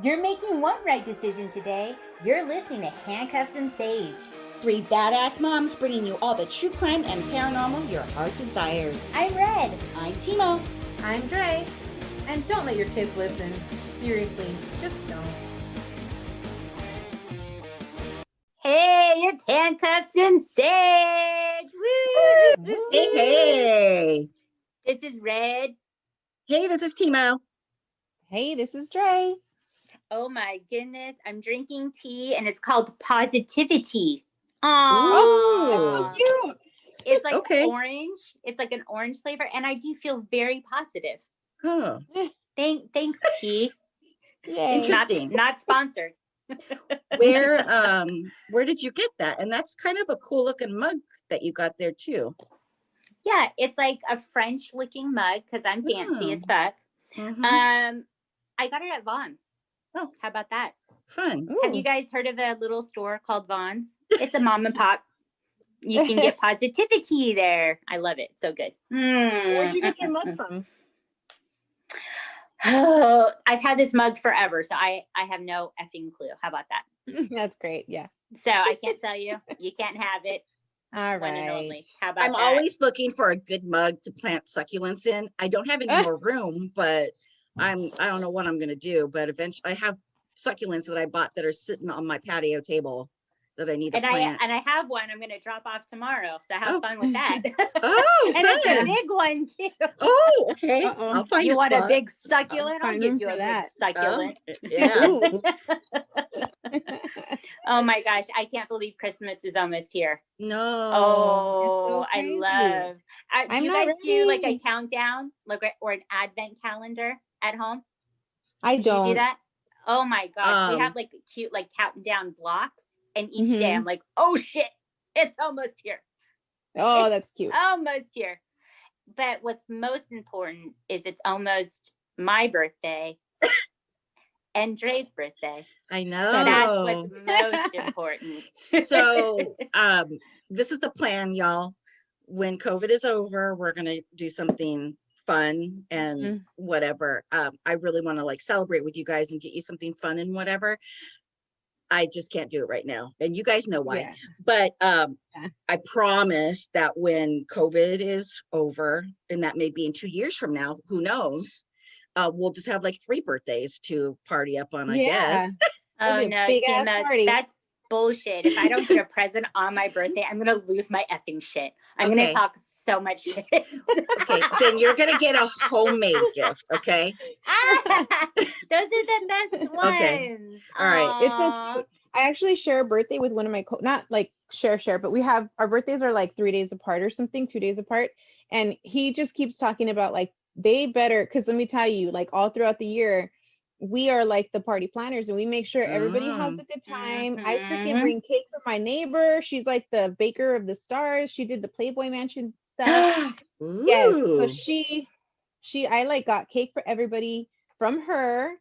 You're making one right decision today. You're listening to Handcuffs and Sage. Three badass moms bringing you all the true crime and paranormal your heart desires. I'm Red. I'm Timo. I'm Dre. And don't let your kids listen. Seriously, just don't. Hey, it's Handcuffs and Sage. Woo! Hey. This is Red. Hey, this is Timo. Hey, this is Dre. Oh my goodness, I'm drinking tea and it's called Positivity. Oh, cute. It's like Okay. orange. It's like an orange flavor, and I do feel very positive. Huh. Thanks, tea. Yay. Interesting. Not sponsored. Where did you get that? And that's kind of a cool looking mug that you got there too. Yeah, it's like a French looking mug because I'm fancy as fuck. Mhm. I got it at Vaughn's. Oh. How about that? Fun. Have you guys heard of a little store called Vaughn's? It's a mom and pop. You can get positivity there. I love it. So good. Where'd you get your mug from? Oh, I've had this mug forever, so I have no effing clue. How about that? That's great. Yeah. So I can't tell you. You can't have it. All One and right. only. How about I'm that? always looking for a good mug to plant succulents in. I don't have any more room, but I don't know what I'm gonna do, but eventually I have succulents that I bought that are sitting on my patio table that I need to plant. I have one I'm going to drop off tomorrow. So have fun with that. Oh, and it's a fun. big one too. Oh, okay. Uh-oh. I'll find You a want spot. a big succulent? I'll find give room you for a that. big succulent. Yeah. Oh my gosh, I can't believe Christmas is almost here. No. Oh, It's so I crazy. love. Do I'm you not guys do like a ready. countdown, like or an advent calendar at home? I Do don't. you do that? Oh my gosh, we have Um, like cute like counting blocks, and each day Mhm. I'm like, oh shit, it's almost here. Oh, It's that's cute. almost here. But what's most important is it's almost my birthday and Dre's birthday. I know. That's what's most important. So this is the plan, y'all. When COVID is over, we're gonna do something fun and Mhm. whatever. I really want to like celebrate with you guys and get you something fun and whatever. I just can't do it right now. And you guys know why. Yeah. But Yeah. I promise that when COVID is over, and that may be in 2 years from now, who knows? We'll just have like 3 birthdays to party up on, I Yeah. guess. Oh That'd be a no, big-ass Tina, party. that's bullshit. If I don't get a present on my birthday, I'm gonna lose my effing shit. I'm Okay. gonna talk so much shit. Okay, then you're gonna get a homemade gift, okay? Those are the best ones. Okay. All right. It's so Aw. cute. I actually share a birthday with one of my not like share, but we have our birthdays are like 3 days apart or something, 2 days apart. And he just keeps talking about like they better, because let me tell you, like all throughout the year, we are like the party planners and we make sure everybody has a good time. I freaking Mhm. bring cake for my neighbor. She's like the baker of the stars. She did the Playboy Mansion stuff. Yes. So Ooh. I like got cake for everybody from her,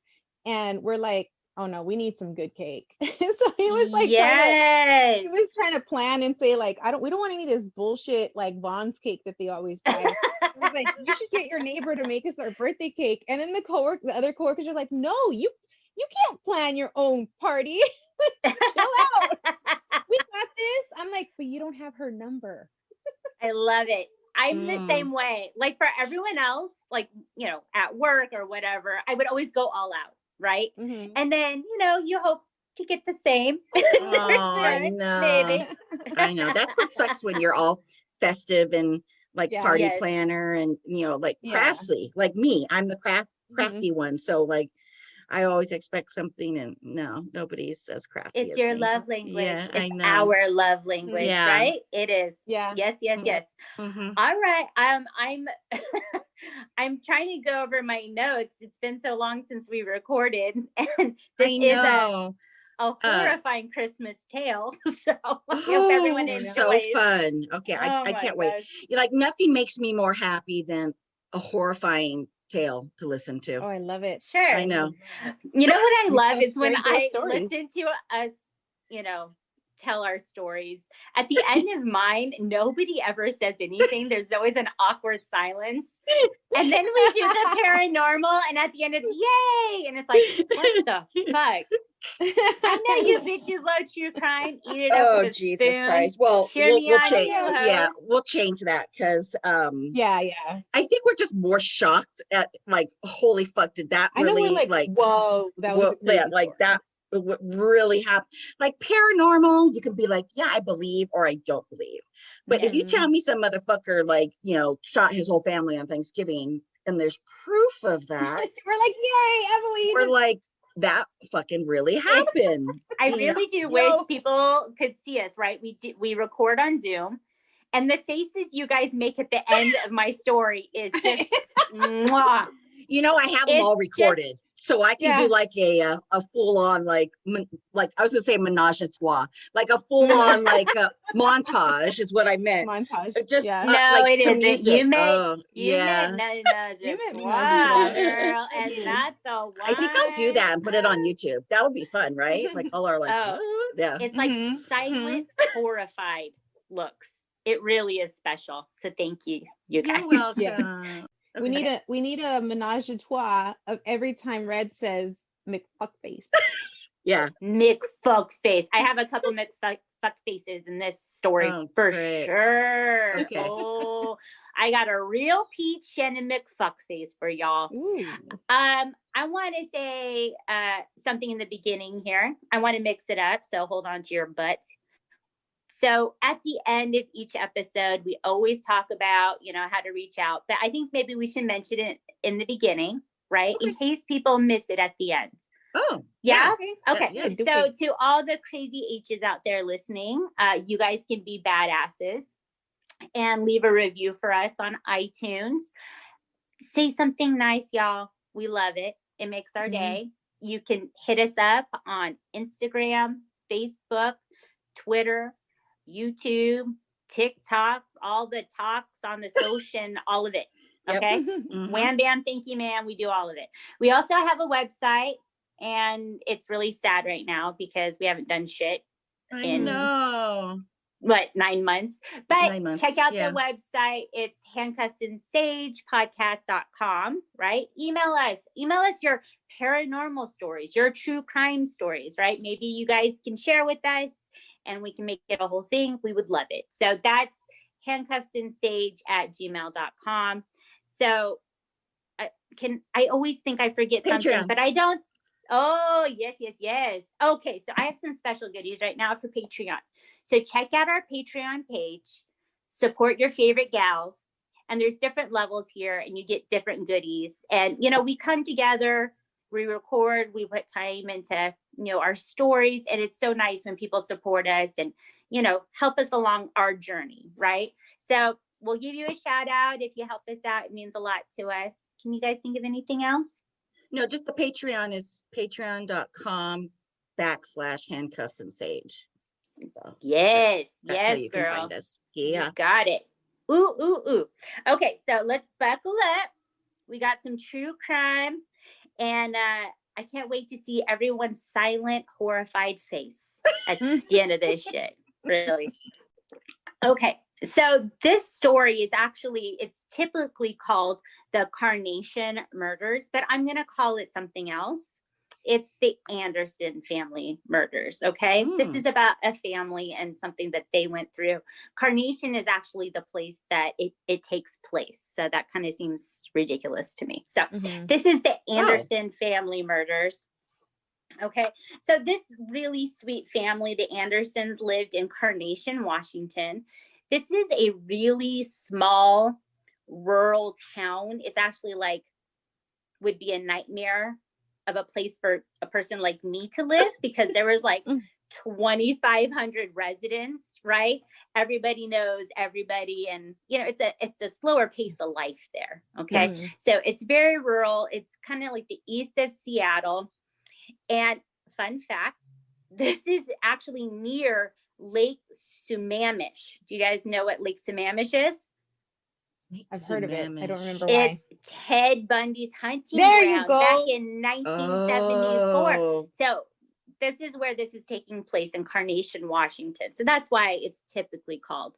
and we're like, oh no, we need some good cake. So he was like Yes. he was trying to plan and say like, we don't want any of this bullshit like Vaughn's cake that they always buy. He was like, you should get your neighbor to make us our birthday cake. And then the other coworkers are like, no, you can't plan your own party. Chill out. We got this. I'm like, but you don't have her number. I love it. I'm the Mm. same way. Like for everyone else, like, you know, at work or whatever, I would always go all out, right? Mhm. And then, you know, you hope to get the same. Oh, I know. Maybe. I know. That's what sucks when you're all festive and like Yeah. party Yes. planner and like Yeah. crafty. Like me, I'm the crafty one. So like I always expect something, and no, nobody says crafty. It's as your me. love language. Yeah, I It's know. our love language, Yeah. right? It is. Yeah. Yes, yes, Mhm. yes. Mhm. All right. I'm I'm trying to go over my notes. It's been so long since we recorded, and this I is know. a horrifying Christmas tale. So I hope everyone Oh, enjoys. so fun. Okay, Oh I my can't wait. gosh. Like nothing makes me more happy than a horrifying tale to listen to. Oh, I love it. Sure. I know. You know what I You love tell is when scary ghost I stories. listen to us, you know, tell our stories. At the end of mine, nobody ever says anything. There's always an awkward silence. And then we do the paranormal, and at the end it's yay. And it's like, what the fuck? I know you bitches love true crime. Eat it up with a Jesus spoon. Christ. Well, Cheer we'll, me we'll on, change. you Yeah, hoes. we'll change that because Yeah. I think we're just more shocked at like, holy fuck, did that I know really we're like, whoa, that was a crazy yeah, like story. that what really happened. Like paranormal, you can be like, yeah, I believe or I don't believe. But if you tell me some motherfucker like, you know, shot his whole family on Thanksgiving and there's proof of that, We're like, yay, Emily. we're like, that fucking really happened. I You really do know? wish people could see us, right? We record on Zoom, and the faces you guys make at the end of my story is just mwah. You know, I have them all recorded, so I can do like a full on like I was gonna say menage a trois, like a full on like a montage is what I meant. Montage. Just yeah. No, like it to isn't. music. You meant yeah. menage You a meant trois, menage a trois. girl, and not the wine. I think I'll do that and put it on YouTube. That would be fun, right? Like all our like, Oh, what? Yeah. It's like silent, horrified looks. It really is special. So thank you, you guys. You're welcome. Yeah. Okay. We need a menage a trois of every time Red says McFuckface. Yeah. McFuckface. I have a couple McFuckfaces in this story for great. sure. Okay. Oh, I got a real peach and a McFuckface for y'all. Ooh. I want to say something in the beginning here. I want to mix it up, so hold on to your butts. So at the end of each episode, we always talk about, you know, how to reach out. But I think maybe we should mention it in the beginning, right? Okay. In case people miss it at the end. Oh, yeah. Okay. Okay. Yeah, So to all the crazy H's out there listening, you guys can be badasses and leave a review for us on iTunes. Say something nice, y'all. We love it. It makes our day. You can hit us up on Instagram, Facebook, Twitter, YouTube, TikTok, all the talks on the social, all of it. Okay. Wham, bam, thank you, ma'am. We do all of it. We also have a website, and it's really sad right now because we haven't done shit in 9 months. But 9 months, check out the website. It's handcuffsandsagepodcast.com, right? Email us your paranormal stories, your true crime stories, right? Maybe you guys can share with us and we can make it a whole thing. We would love it. So that's handcuffsandsage@gmail.com. So I always think I forget something, but I don't. Oh, yes. Okay, so I have some special goodies right now for Patreon. So check out our Patreon page, support your favorite gals, and there's different levels here, and you get different goodies. And, you know, we come together, we record, we put time into, you know, our stories, and it's so nice when people support us and, you know, help us along our journey, right? So we'll give you a shout out if you help us out. It means a lot to us. Can you guys think of anything else? No, just the Patreon is patreon.com/handcuffsandsage. So yes, that's how you girl. can find us. Yeah. You got it. Ooh. Okay, so let's buckle up. We got some true crime, and I can't wait to see everyone's silent, horrified face at the end of this shit. Really. Okay, so this story is actually, it's typically called the Carnation murders, but I'm going to call it something else. It's the Anderson family murders, okay? This is about a family and something that they went through. Carnation is actually the place that it takes place. So that kind of seems ridiculous to me. So this is the Anderson family murders. Okay, so this really sweet family, the Andersons, lived in Carnation, Washington. This is a really small rural town. It's actually like, would be a nightmare of a place for a person like me to live, because there was like 2,500 residents, right? Everybody knows everybody, and you know, it's a slower pace of life there. Okay, so it's very rural. It's kind of like the east of Seattle. And fun fact, this is actually near Lake Sammamish. Do you guys know what Lake Sammamish is? I've heard of it. I don't remember why. It's Ted Bundy's hunting There ground you go. back in 1974. So this is where this is taking place in Carnation, Washington. So that's why it's typically called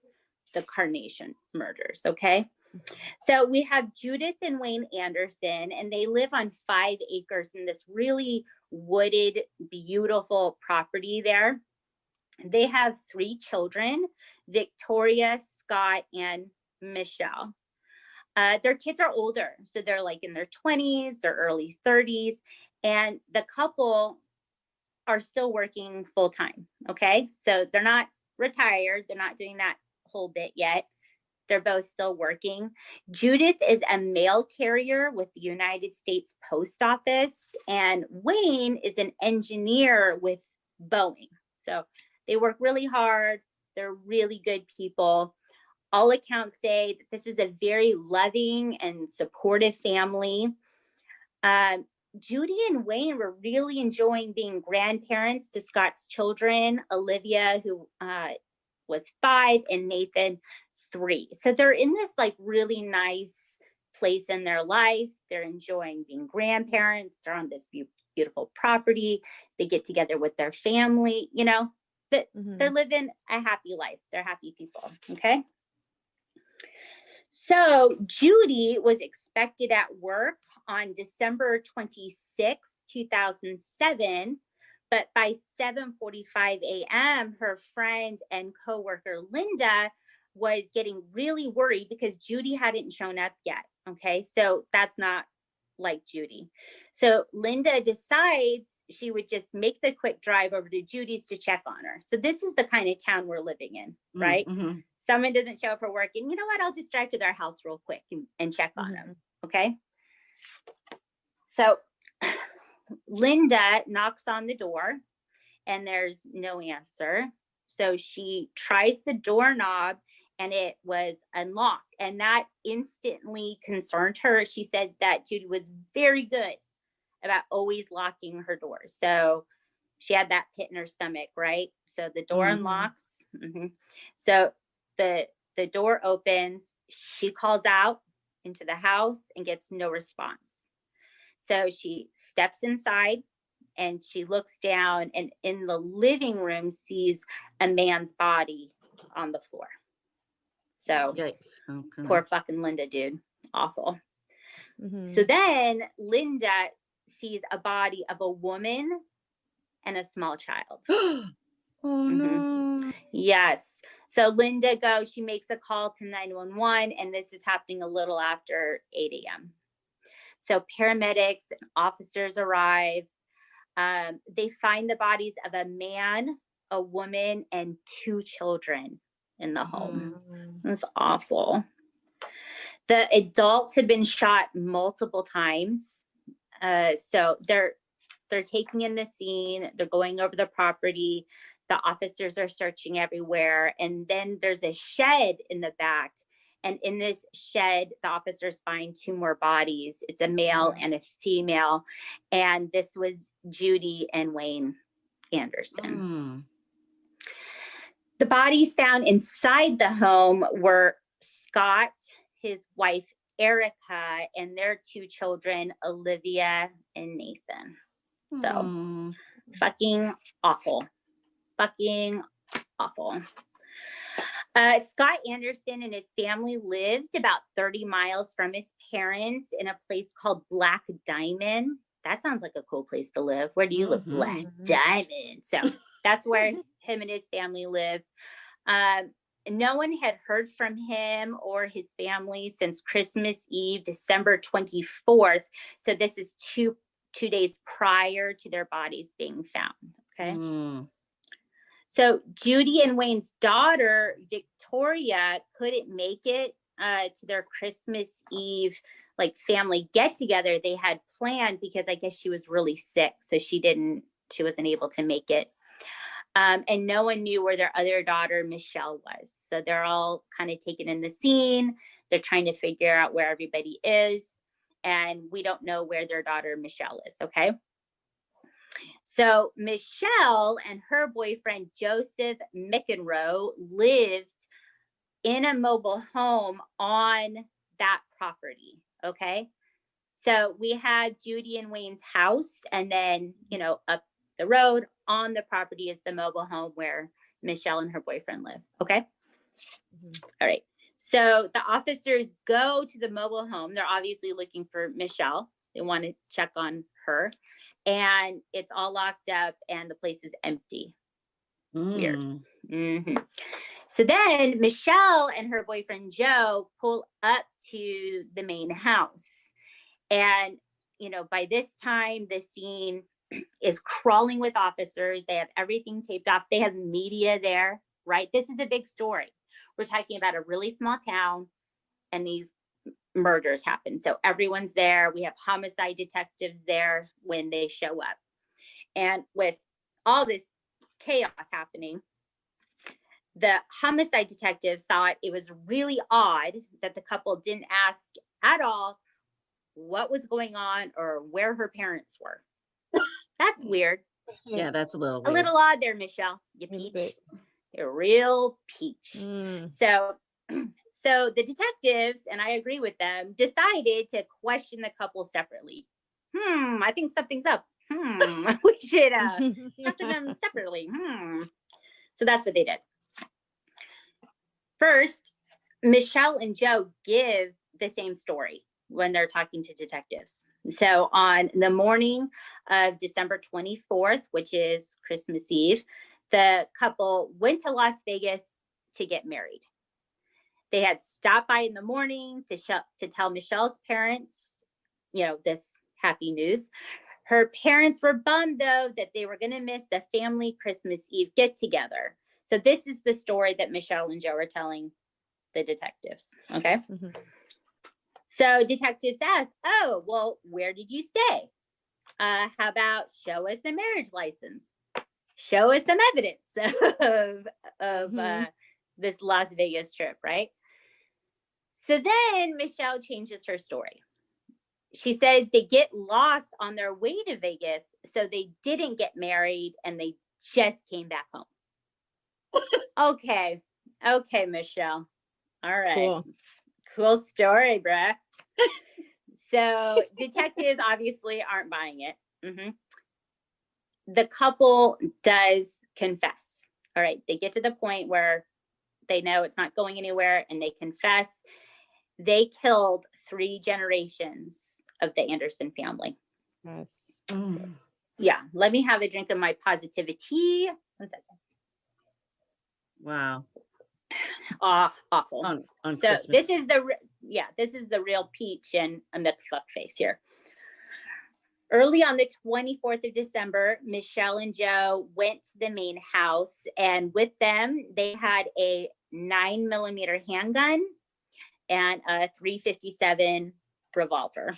the Carnation murders. Okay. So we have Judith and Wayne Anderson, and they live on 5 acres in this really wooded, beautiful property there. They have 3 children, Victoria, Scott, and Michelle. Their kids are older, so they're like in their 20s or early 30s, and the couple are still working full time. Okay, so they're not retired, they're not doing that whole bit yet. They're both still working. Judith is a mail carrier with the United States Post Office, and Wayne is an engineer with Boeing. So they work really hard. They're really good people. All accounts say that this is a very loving and supportive family. Judy and Wayne were really enjoying being grandparents to Scott's children, Olivia, who was 5, and Nathan, 3. So they're in this like really nice place in their life. They're enjoying being grandparents. They're on this beautiful property. They get together with their family, you know, they're living a happy life. They're happy people. Okay. So Judy was expected at work on December 26, 2007. But by 7:45 a.m., her friend and coworker Linda was getting really worried because Judy hadn't shown up yet. Okay, so that's not like Judy. So Linda decides she would just make the quick drive over to Judy's to check on her. So this is the kind of town we're living in, right? Mm-hmm. Someone doesn't show up for work, and you know what? I'll just drive to their house real quick and check on them. Okay. So Linda knocks on the door and there's no answer. So she tries the doorknob and it was unlocked. And that instantly concerned her. She said that Judy was very good about always locking her doors. So she had that pit in her stomach, right? So the door unlocks. So the door opens. She calls out into the house and gets no response. So she steps inside and she looks down and in the living room sees a man's body on the floor. So yikes. Okay. Poor fucking Linda, dude. Awful. So then Linda sees a body of a woman and a small child. Oh no. Yes. So Linda goes, she makes a call to 911, and this is happening a little after 8 a.m. So paramedics and officers arrive. They find the bodies of a man, a woman, and 2 children in the home. It's awful. The adults had been shot multiple times. So they're taking in the scene. They're going over the property. The officers are searching everywhere. And then there's a shed in the back. And in this shed, the officers find 2 more bodies. It's a male and a female. And this was Judy and Wayne Anderson. The bodies found inside the home were Scott, his wife, Erica, and their 2 children, Olivia and Nathan. So fucking awful. Fucking awful. Scott Anderson and his family lived about 30 miles from his parents in a place called Black Diamond. That sounds like a cool place to live. Where do you live? Black Diamond. So that's where him and his family lived. No one had heard from him or his family since Christmas Eve, December 24th. So this is two days prior to their bodies being found. Okay. So Judy and Wayne's daughter, Victoria, couldn't make it to their Christmas Eve like family get together they had planned because I guess she was really sick. So she wasn't able to make it. And no one knew where their other daughter, Michelle, was. So they're all kind of taken in the scene. They're trying to figure out where everybody is. And we don't know where their daughter, Michelle, is. Okay. So Michelle and her boyfriend, Joseph McEnroe, lived in a mobile home on that property. Okay. So we had Judy and Wayne's house, and then, up the road on the property is the mobile home where Michelle and her boyfriend live. Okay. All right. So the officers go to the mobile home. They're obviously looking for Michelle. They want to check on her. And it's all locked up and the place is empty. Weird. Mm-hmm. So then Michelle and her boyfriend Joe pull up to the main house. And, you know, by this time, the scene is crawling with officers. They have everything taped off. They have media there, right? This is a big story. We're talking about a really small town and these murders happen. So everyone's there. We have homicide detectives there when they show up. And with all this chaos happening, the homicide detectives thought it was really odd that the couple didn't ask at all what was going on or where her parents were. That's weird. Yeah, that's a little A weird. little odd there, Michelle. You peach. You're a real peach. So the detectives, and I agree with them, decided to question the couple separately. I think something's up. We should talk to them separately. So that's what they did. First, Michelle and Joe give the same story when they're talking to detectives. So on the morning of December 24th, which is Christmas Eve, the couple went to Las Vegas to get married. They had stopped by in the morning to tell Michelle's parents, you know, this happy news. Her parents were bummed, though, that they were going to miss the family Christmas Eve get together. So this is the story that Michelle and Joe are telling the detectives. Okay. So detectives ask, oh, well, where did you stay? How about show us the marriage license? Show us some evidence of this Las Vegas trip, right? So then Michelle changes her story. She says they get lost on their way to Vegas, so they didn't get married and they just came back home. Okay, Michelle. All right. Cool story, bruh. So detectives obviously aren't buying it. The couple does confess. All right, they get to the point where they know it's not going anywhere and they confess. They killed 3 generations of the Anderson family. Yes. Yeah, let me have a drink of my positivity. 1 second. Wow. Awful. On so Christmas. this is the real peach and a McF face here. Early on the 24th of December, Michelle and Joe went to the main house, and with them, they had a 9mm handgun and a .357 revolver.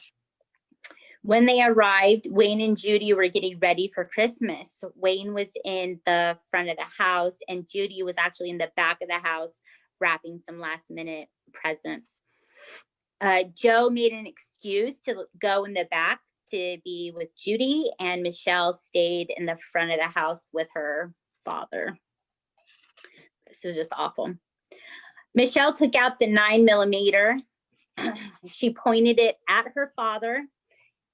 When they arrived, Wayne and Judy were getting ready for Christmas. Wayne was in the front of the house, and Judy was actually in the back of the house wrapping some last-minute presents. Joe made an excuse to go in the back to be with Judy, and Michelle stayed in the front of the house with her father. This is just awful. Michelle took out the 9mm. She pointed it at her father,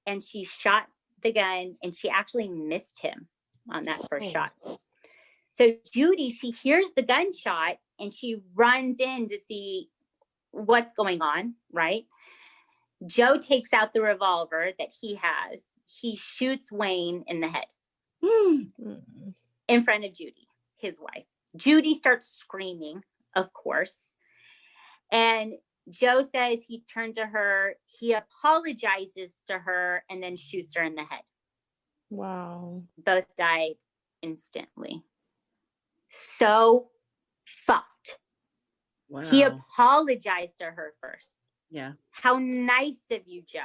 and she shot the gun, and she actually missed him on that first shot. So Judy, she hears the gunshot, and she runs in to see what's going on, right? Joe takes out the revolver that he has. He shoots Wayne in the head in front of Judy, his wife. Judy starts screaming, of course. And Joe says he turned to her, he apologizes to her, and then shoots her in the head. Wow. Both died instantly. So fucked. Wow. He apologized to her first. Yeah. How nice of you, Joe,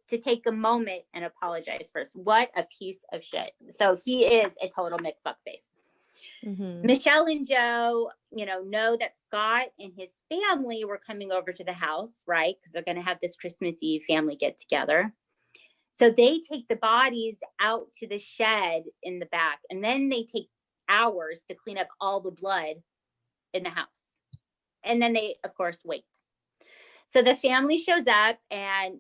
to take a moment and apologize first. What a piece of shit. So he is a total McFuckface. Michelle and Joe, know that Scott and his family were coming over to the house, right? Because they're going to have this Christmas Eve family get together. So they take the bodies out to the shed in the back, and then they take hours to clean up all the blood in the house. And then they, of course, wait. So the family shows up, and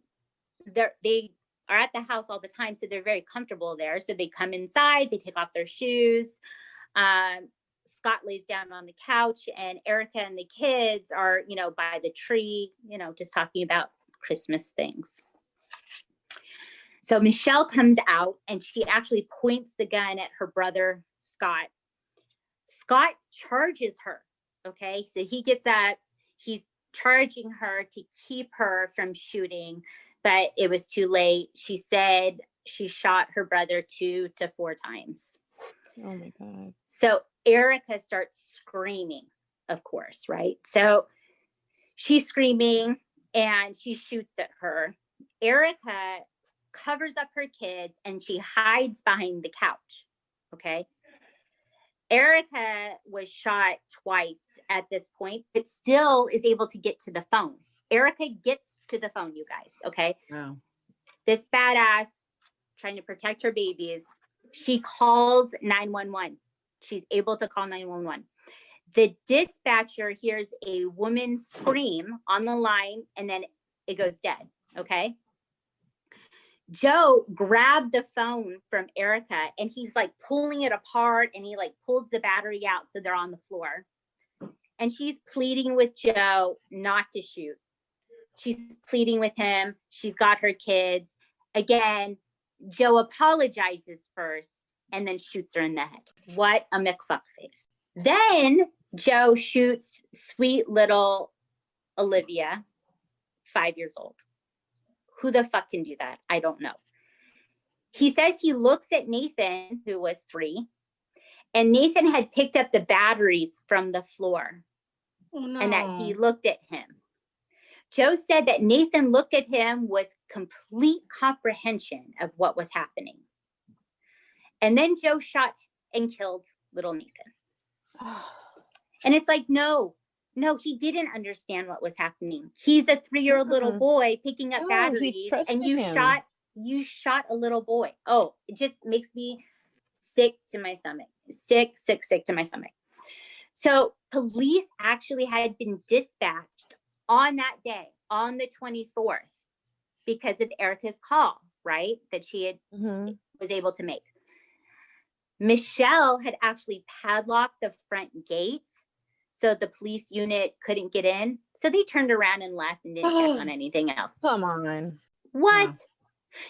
they are at the house all the time, so they're very comfortable there. So they come inside, they take off their shoes. Scott lays down on the couch, and Erica and the kids are, by the tree, just talking about Christmas things. So Michelle comes out and she actually points the gun at her brother, Scott. Scott charges her. Okay. So he gets up, he's charging her to keep her from shooting, but it was too late. She said she shot her brother 2 to 4 times. Oh my God. So Erica starts screaming, of course, right? So she's screaming and she shoots at her. Erica covers up her kids and she hides behind the couch. Okay. Erica was shot twice at this point, but still is able to get to the phone. Erica gets to the phone, you guys. Okay. Wow. This badass trying to protect her babies. She calls 911. She's able to call 911. The dispatcher hears a woman scream on the line and then it goes dead. Okay. Joe grabbed the phone from Erica and he's like pulling it apart and he like pulls the battery out so they're on the floor. And she's pleading with Joe not to shoot. She's pleading with him. She's got her kids. Again, Joe apologizes first and then shoots her in the head. What a McF face. Then Joe shoots sweet little Olivia, 5 years old. Who the fuck can do that? I don't know. He says he looks at Nathan, who was 3, and Nathan had picked up the batteries from the floor. Oh, no. And that he looked at him. Joe said that Nathan looked at him with complete comprehension of what was happening. And then Joe shot and killed little Nathan. And it's like, no, he didn't understand what was happening. He's a 3-year-old little boy picking up batteries, and you shot a little boy. Oh, it just makes me sick to my stomach. Sick to my stomach. So police actually had been dispatched on that day, on the 24th, because of Erica's call, right? That she had was able to make. Michelle had actually padlocked the front gate so the police unit couldn't get in. So they turned around and left and didn't check on anything else. Come on. What? Yeah.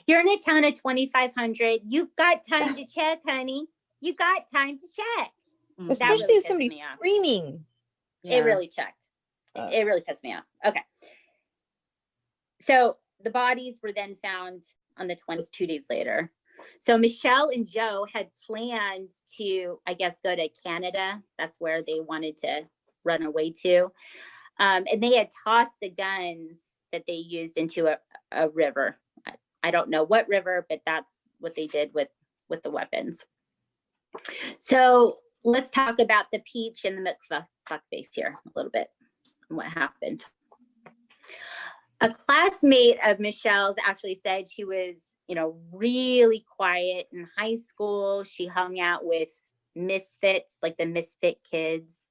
You're in a town of 2,500. You've got time to check, honey. You got time to check. Especially really if somebody's screaming. Yeah. It really checked. It really pissed me off. Okay. So the bodies were then found on the 20th, 2 days later. So Michelle and Joe had planned to, I guess, go to Canada. That's where they wanted to run away to. And they had tossed the guns that they used into a river. I don't know what river, but that's what they did with the weapons. So let's talk about the peach and the McF face here a little bit and what happened. A classmate of Michelle's actually said she was, really quiet in high school. She hung out with misfits, like the misfit kids.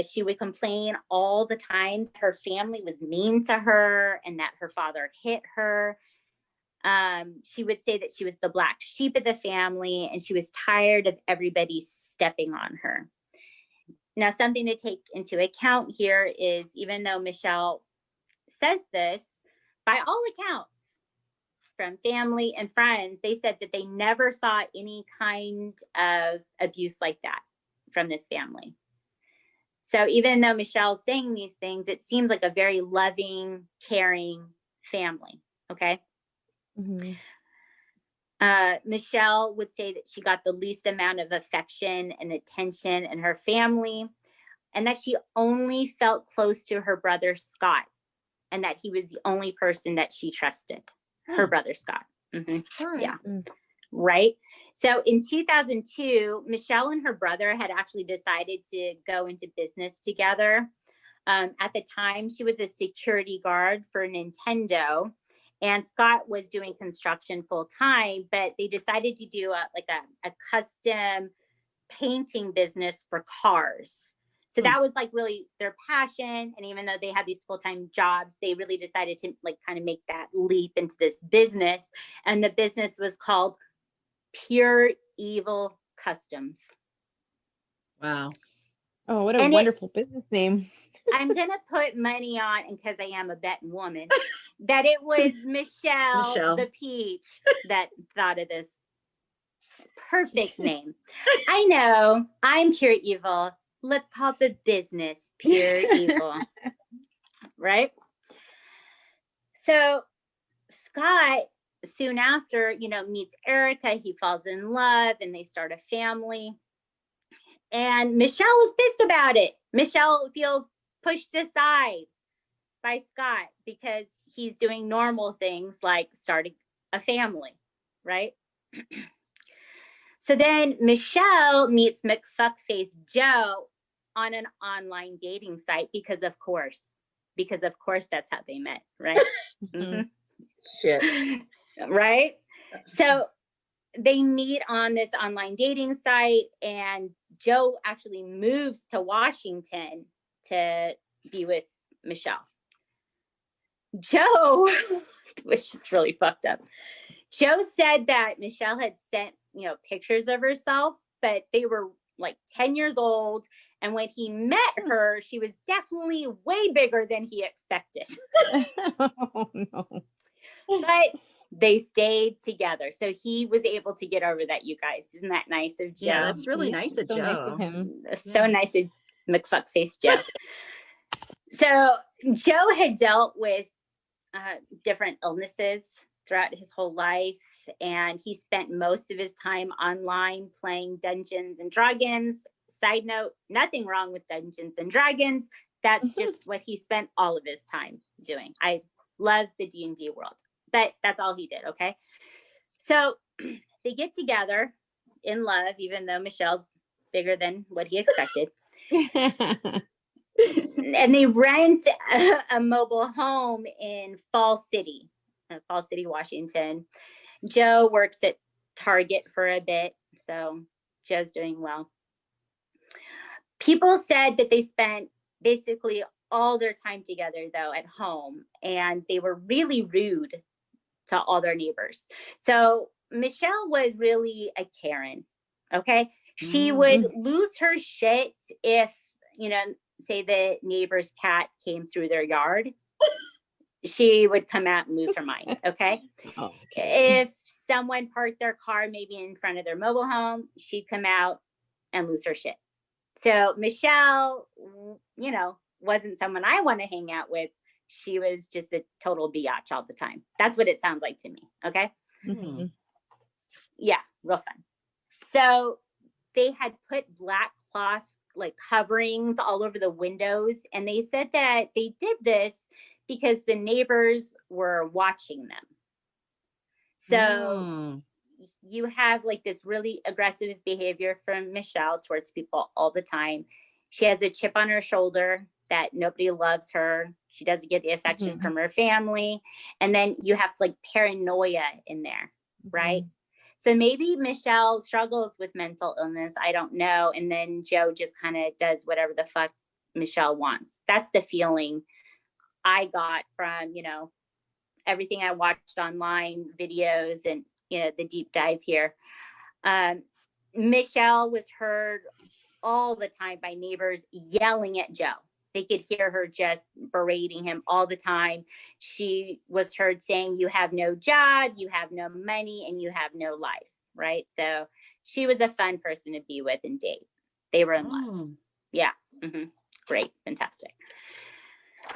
She would complain all the time her family was mean to her and that her father hit her. She would say that she was the black sheep of the family and she was tired of everybody stepping on her. Now, something to take into account here is, even though Michelle says this, by all accounts, from family and friends, they said that they never saw any kind of abuse like that from this family. So even though Michelle's saying these things, it seems like a very loving, caring family. Okay. Michelle would say that she got the least amount of affection and attention in her family, and that she only felt close to her brother, Scott, and that he was the only person that she trusted, her brother, Scott. Right. Yeah. Right. So in 2002, Michelle and her brother had actually decided to go into business together. At the time, she was a security guard for Nintendo, and Scott was doing construction full time, but they decided to do a custom painting business for cars. So that was like really their passion. And even though they had these full-time jobs, they really decided to like kind of make that leap into this business. And the business was called Pure Evil Customs. Wow. Oh, what a And wonderful business name. I'm going to put money on, and because I am a betting woman, that it was Michelle the Peach that thought of this perfect name. I know, I'm pure evil. Let's call the business Pure Evil. Right? So Scott, soon after, you know, meets Erica. He falls in love and they start a family. And Michelle is pissed about it. Michelle feels pushed aside by Scott because he's doing normal things like starting a family, right? So then Michelle meets McFuckface Joe on an online dating site because of course that's how they met, right? Mm-hmm. Shit. Right? So they meet on this online dating site, and Joe actually moves to Washington to be with Michelle. Joe, which is really fucked up. Joe said that Michelle had sent, you know, pictures of herself, but they were like 10 years old. And when he met her, she was definitely way bigger than he expected. Oh, no. But they stayed together. So he was able to get over that, you guys. Isn't that nice of Joe? Yeah, that's really nice of So Joe. nice of him. So nice of McFuckface Joe. So Joe had dealt with different illnesses throughout his whole life. And he spent most of his time online playing Dungeons and Dragons. Side note, nothing wrong with Dungeons and Dragons. That's just what he spent all of his time doing. I love the D&D world, but that's all he did, okay? So they get together in love, even though Michelle's bigger than what he expected. And they rent a mobile home in Fall City, Washington. Joe works at Target for a bit, so Joe's doing well. People said that they spent basically all their time together, though, at home, and they were really rude to all their neighbors. So Michelle was really a Karen, okay? She would lose her shit if, you know, say the neighbor's cat came through their yard. She would come out and lose her mind, okay? If someone parked their car maybe in front of their mobile home, she'd come out and lose her shit. So Michelle, you know, wasn't someone I want to hang out with. She was just a total biatch all the time. That's what it sounds like to me, okay? Mm-hmm. Yeah, real fun. So they had put black cloth like coverings all over the windows, and they said that they did this because the neighbors were watching them. So you have like this really aggressive behavior from Michelle towards people all the time. She has a chip on her shoulder that nobody loves her. She doesn't get the affection from her family. And then you have like paranoia in there, right? So maybe Michelle struggles with mental illness. I don't know. And then Joe just kind of does whatever the fuck Michelle wants. That's the feeling I got from, you know, everything I watched online, videos, and, you know, the deep dive here. Michelle was heard all the time by neighbors yelling at Joe. They could hear her just berating him all the time. She was heard saying, "You have no job, you have no money, and you have no life," right? So she was a fun person to be with and date. They were in love. Yeah. Great. Fantastic.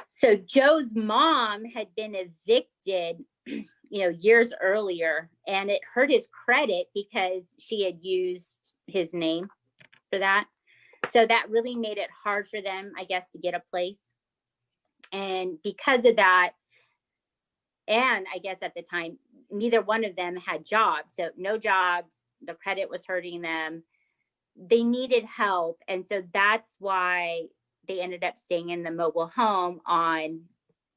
So Joe's mom had been evicted, you know, years earlier, and it hurt his credit because she had used his name for that. So that really made it hard for them, I guess, to get a place. And because of that, and I guess at the time, neither one of them had jobs. So no jobs, the credit was hurting them. They needed help. And so that's why they ended up staying in the mobile home on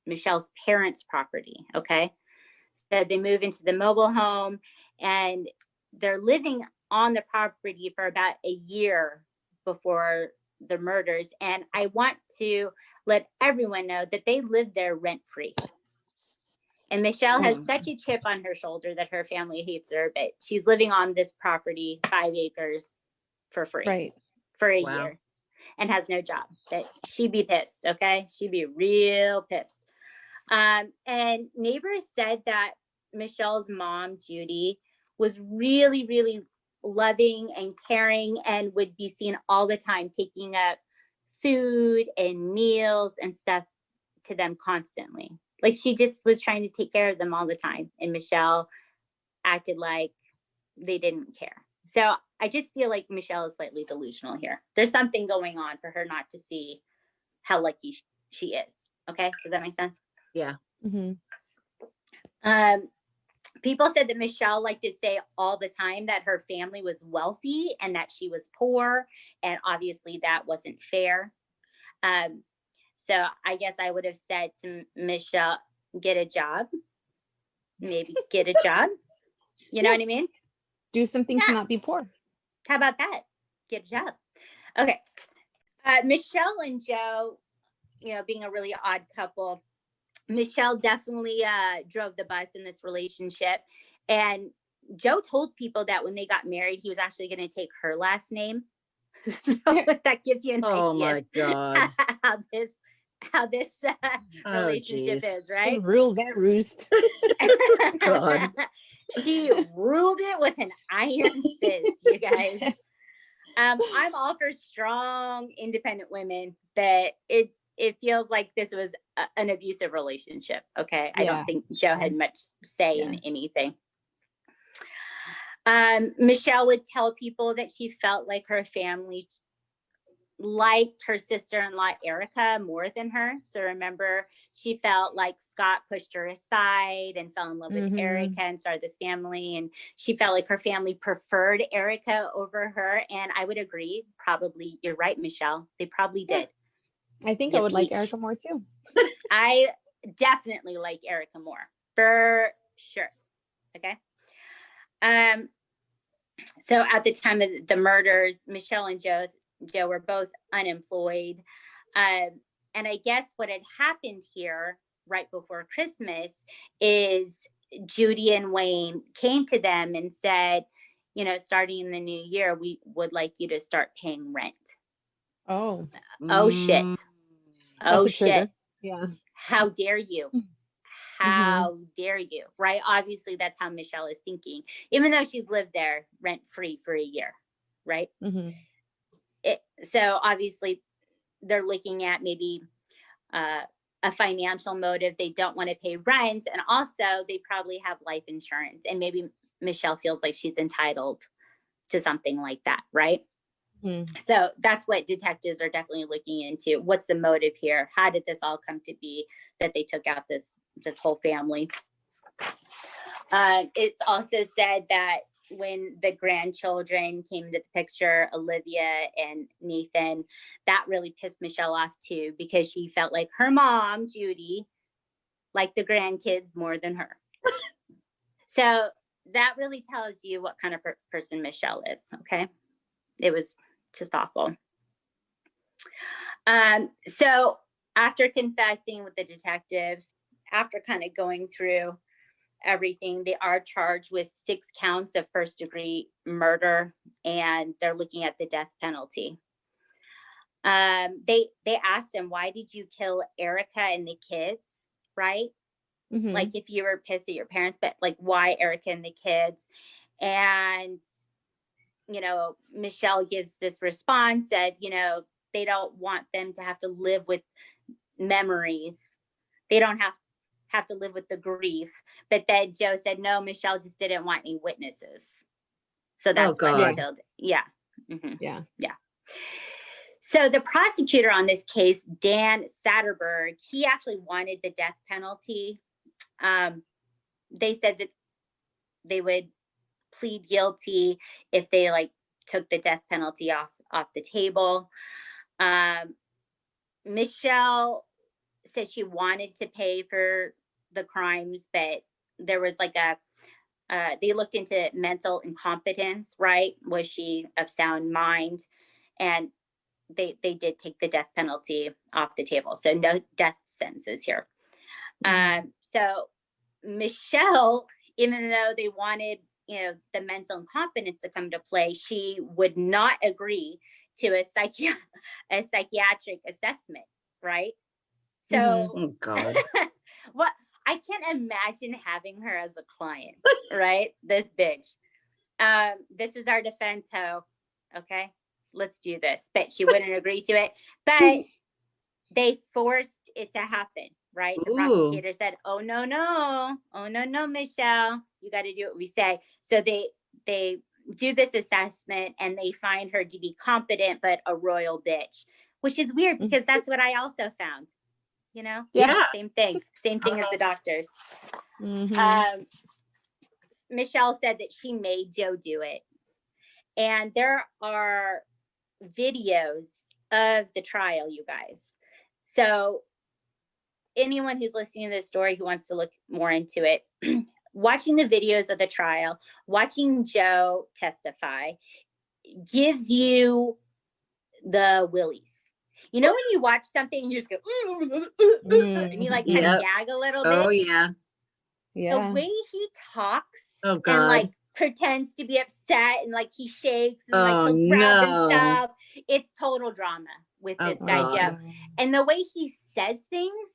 Michelle's parents' property. Okay. So they move into the mobile home and they're living on the property for about a year before the murders. And I want to let everyone know that they live there rent-free. And Michelle has such a chip on her shoulder that her family hates her, but she's living on this property, 5 acres, for free for a year, and has no job. But she'd be pissed, okay? She'd be real pissed. And neighbors said that Michelle's mom, Judy, was really, really loving and caring and would be seen all the time taking up food and meals and stuff to them constantly. Like she just was trying to take care of them all the time. And Michelle acted like they didn't care. So I just feel like Michelle is slightly delusional here. There's something going on for her not to see how lucky she is. Okay. Does that make sense? Yeah. Mm-hmm. People said that Michelle liked to say all the time that her family was wealthy and that she was poor. And obviously that wasn't fair. So I guess I would have said to Michelle, get a job, maybe get a job. You know what I mean? Do something to not be poor. How about that? Get a job. Okay. Michelle and Joe, you know, being a really odd couple, Michelle definitely drove the bus in this relationship. And Joe told people that when they got married, he was actually going to take her last name. So that gives you an idea. Oh my God. how this relationship is, right? Rule that roost. God. She ruled it with an iron fist, you guys. I'm all for strong, independent women, but it feels like this was an abusive relationship. Okay. I don't think Joe had much say in anything. Michelle would tell people that she felt like her family liked her sister-in-law Erica more than her. So remember, she felt like Scott pushed her aside and fell in love with Erica and started this family. And she felt like her family preferred Erica over her. And I would agree. Probably, you're right, Michelle. They probably did. I think I would like Erica more too. I definitely like Erica more, for sure. Okay. So at the time of the murders, Michelle and Joe were both unemployed. And I guess what had happened here right before Christmas is Judy and Wayne came to them and said, you know, starting in the new year, we would like you to start paying rent. Oh. Oh, shit. Oh, shit. Yeah. How dare you? How dare you? Right? Obviously, that's how Michelle is thinking, even though she's lived there rent free for a year. Right? So obviously, they're looking at maybe a financial motive. They don't want to pay rent. And also, they probably have life insurance. And maybe Michelle feels like she's entitled to something like that. Right? So that's what detectives are definitely looking into. What's the motive here? How did this all come to be that they took out this whole family? It's also said that when the grandchildren came into the picture, Olivia and Nathan, that really pissed Michelle off too, because she felt like her mom, Judy, liked the grandkids more than her. So that really tells you what kind of person Michelle is. Okay. It was just awful. So after confessing with the detectives, after kind of going through everything, they are charged with 6 counts of first-degree murder, and they're looking at the death penalty. They asked him, why did you kill Erica and the kids? Right? Like if you were pissed at your parents, but like why Erica and the kids? And you know, Michelle gives this response that, you know, they don't want them to have to live with memories. They don't have to live with the grief. But then Joe said, no, Michelle just didn't want any witnesses. So that's why they killed. Yeah. Yeah. So the prosecutor on this case, Dan Satterberg, he actually wanted the death penalty. They said that they would plead guilty if they like took the death penalty off the table. Michelle said she wanted to pay for the crimes, but there was like they looked into mental incompetence, right? Was she of sound mind? And they did take the death penalty off the table. So no death sentences here. So Michelle, even though they wanted, you know, the mental incompetence to come to play, she would not agree to a psychiatric assessment, right? So, Oh God. what, I can't imagine having her as a client, right? This bitch. This is our defense, ho. Okay, let's do this. But she wouldn't agree to it. But they forced it to happen, right? The prosecutor said, "Oh no, Michelle, you got to do what we say." So they do this assessment and they find her to be competent but a royal bitch, which is weird because that's what I also found. You know, Yeah. same thing as the doctors. Michelle said that she made Joe do it, and there are videos of the trial, you guys. So anyone who's listening to this story who wants to look more into it, watching the videos of the trial, watching Joe testify gives you the willies. You know, when you watch something and you just go, and you like kind of gag a little bit. Oh yeah. The way he talks and like pretends to be upset and like he shakes and like he'll grab himself. It's total drama with this guy, Joe. And the way he says things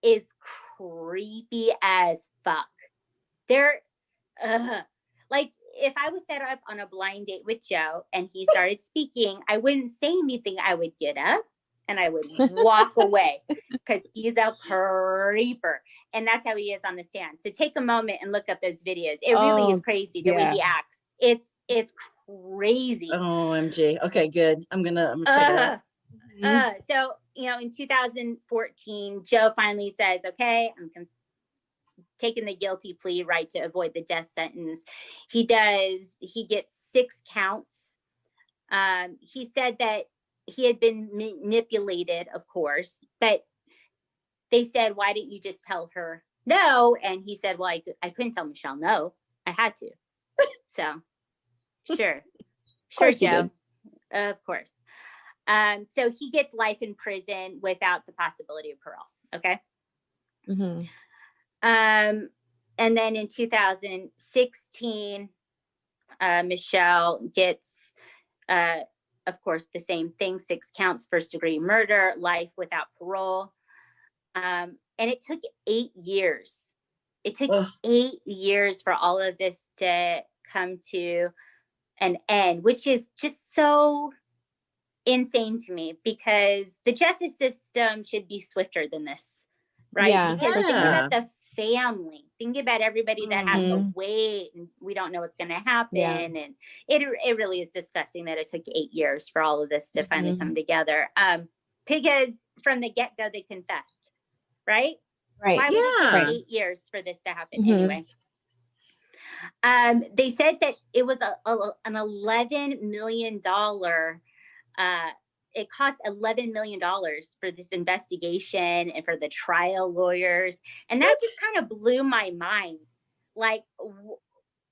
is creepy as fuck. They're like, if I was set up on a blind date with Joe and he started speaking, I wouldn't say anything. I would get up and I would walk away because he's a creeper. And that's how he is on the stand. So take a moment and look up those videos. It really is crazy the way he acts. It's crazy. OMG. Okay, good. I'm gonna check it out. So, you know, in 2014, Joe finally says, okay, I'm taking the guilty plea, right, to avoid the death sentence. He gets 6 counts. He said that he had been manipulated, of course, but they said, why didn't you just tell her no? And he said, well, I couldn't tell Michelle no. I had to. So, sure, Joe. Of course. So he gets life in prison without the possibility of parole. Okay. And then in 2016, Michelle gets, of course, the same thing, 6 counts, first-degree murder, life without parole. And it took 8 years. It took 8 years for all of this to come to an end, which is just so insane to me because the justice system should be swifter than this, right? Because think about the family, think about everybody that has to wait, and we don't know what's going to happen. And it really is disgusting that it took 8 years for all of this to finally come together. Because from the get-go they confessed, right? Why would it take 8 years for this to happen anyway? They said that it was an $11 million. It cost $11 million for this investigation and for the trial lawyers, and that just kind of blew my mind. Like,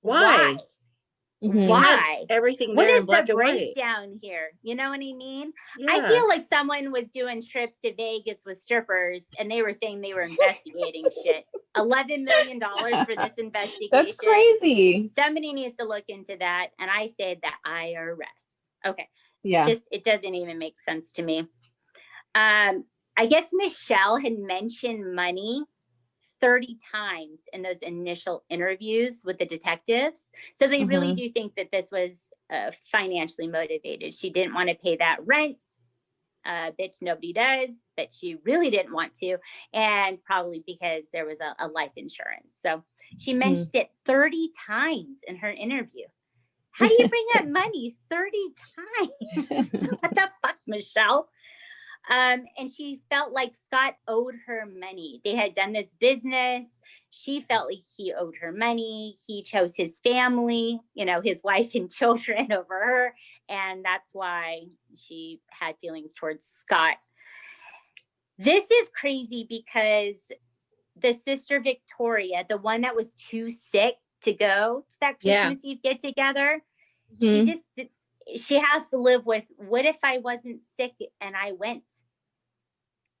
why? Why? Everything what there is in black the and white. breakdown here? You know what I mean? I feel like someone was doing trips to Vegas with strippers and they were saying they were investigating shit. $11 million for this investigation. That's crazy. Somebody needs to look into that. And I said the IRS. Okay. It doesn't even make sense to me. I guess Michelle had mentioned money 30 times in those initial interviews with the detectives. So they really do think that this was financially motivated. She didn't want to pay that rent. Bitch, nobody does, but she really didn't want to. And probably because there was a life insurance. So she mentioned it 30 times in her interview. How do you bring up money 30 times? What the fuck, Michelle? And she felt like Scott owed her money. They had done this business. She felt like he owed her money. He chose his family, you know, his wife and children over her. And that's why she had feelings towards Scott. This is crazy because the sister Victoria, the one that was too sick to go to that Christmas Eve get together, she just, she has to live with, what if I wasn't sick and I went?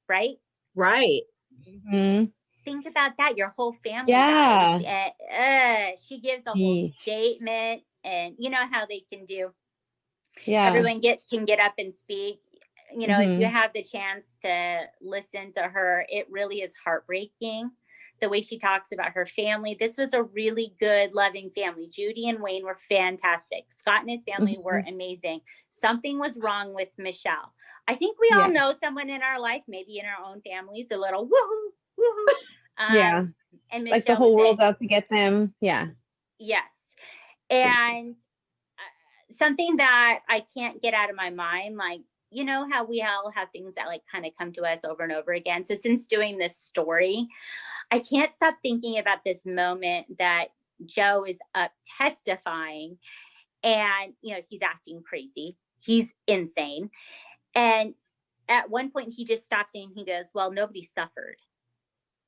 Right? Right. Mhm. Think about that. Your whole family Yeah. dies. And, she gives a whole Yeesh. statement, and you know how they can do. Yeah. Everyone can get up and speak. You know, if you Mhm. have the chance to listen to her, it really is heartbreaking. The way she talks about her family. This was a really good, loving family. Judy and Wayne were fantastic. Scott and his family were amazing. Something was wrong with Michelle. I think we all Yeah. know someone in our life, maybe in our own families, a little woohoo, woohoo. Yeah. And Like the Michelle whole was world's it. out to get them. Yeah. Yes. And something that I can't get out of my mind, like, you know how we all have things that like kind of come to us over and over again. So since doing this story, I can't stop thinking about this moment that Joe is up testifying, and, you know, he's acting crazy. He's insane. And at one point he just stops and he goes, well, nobody suffered.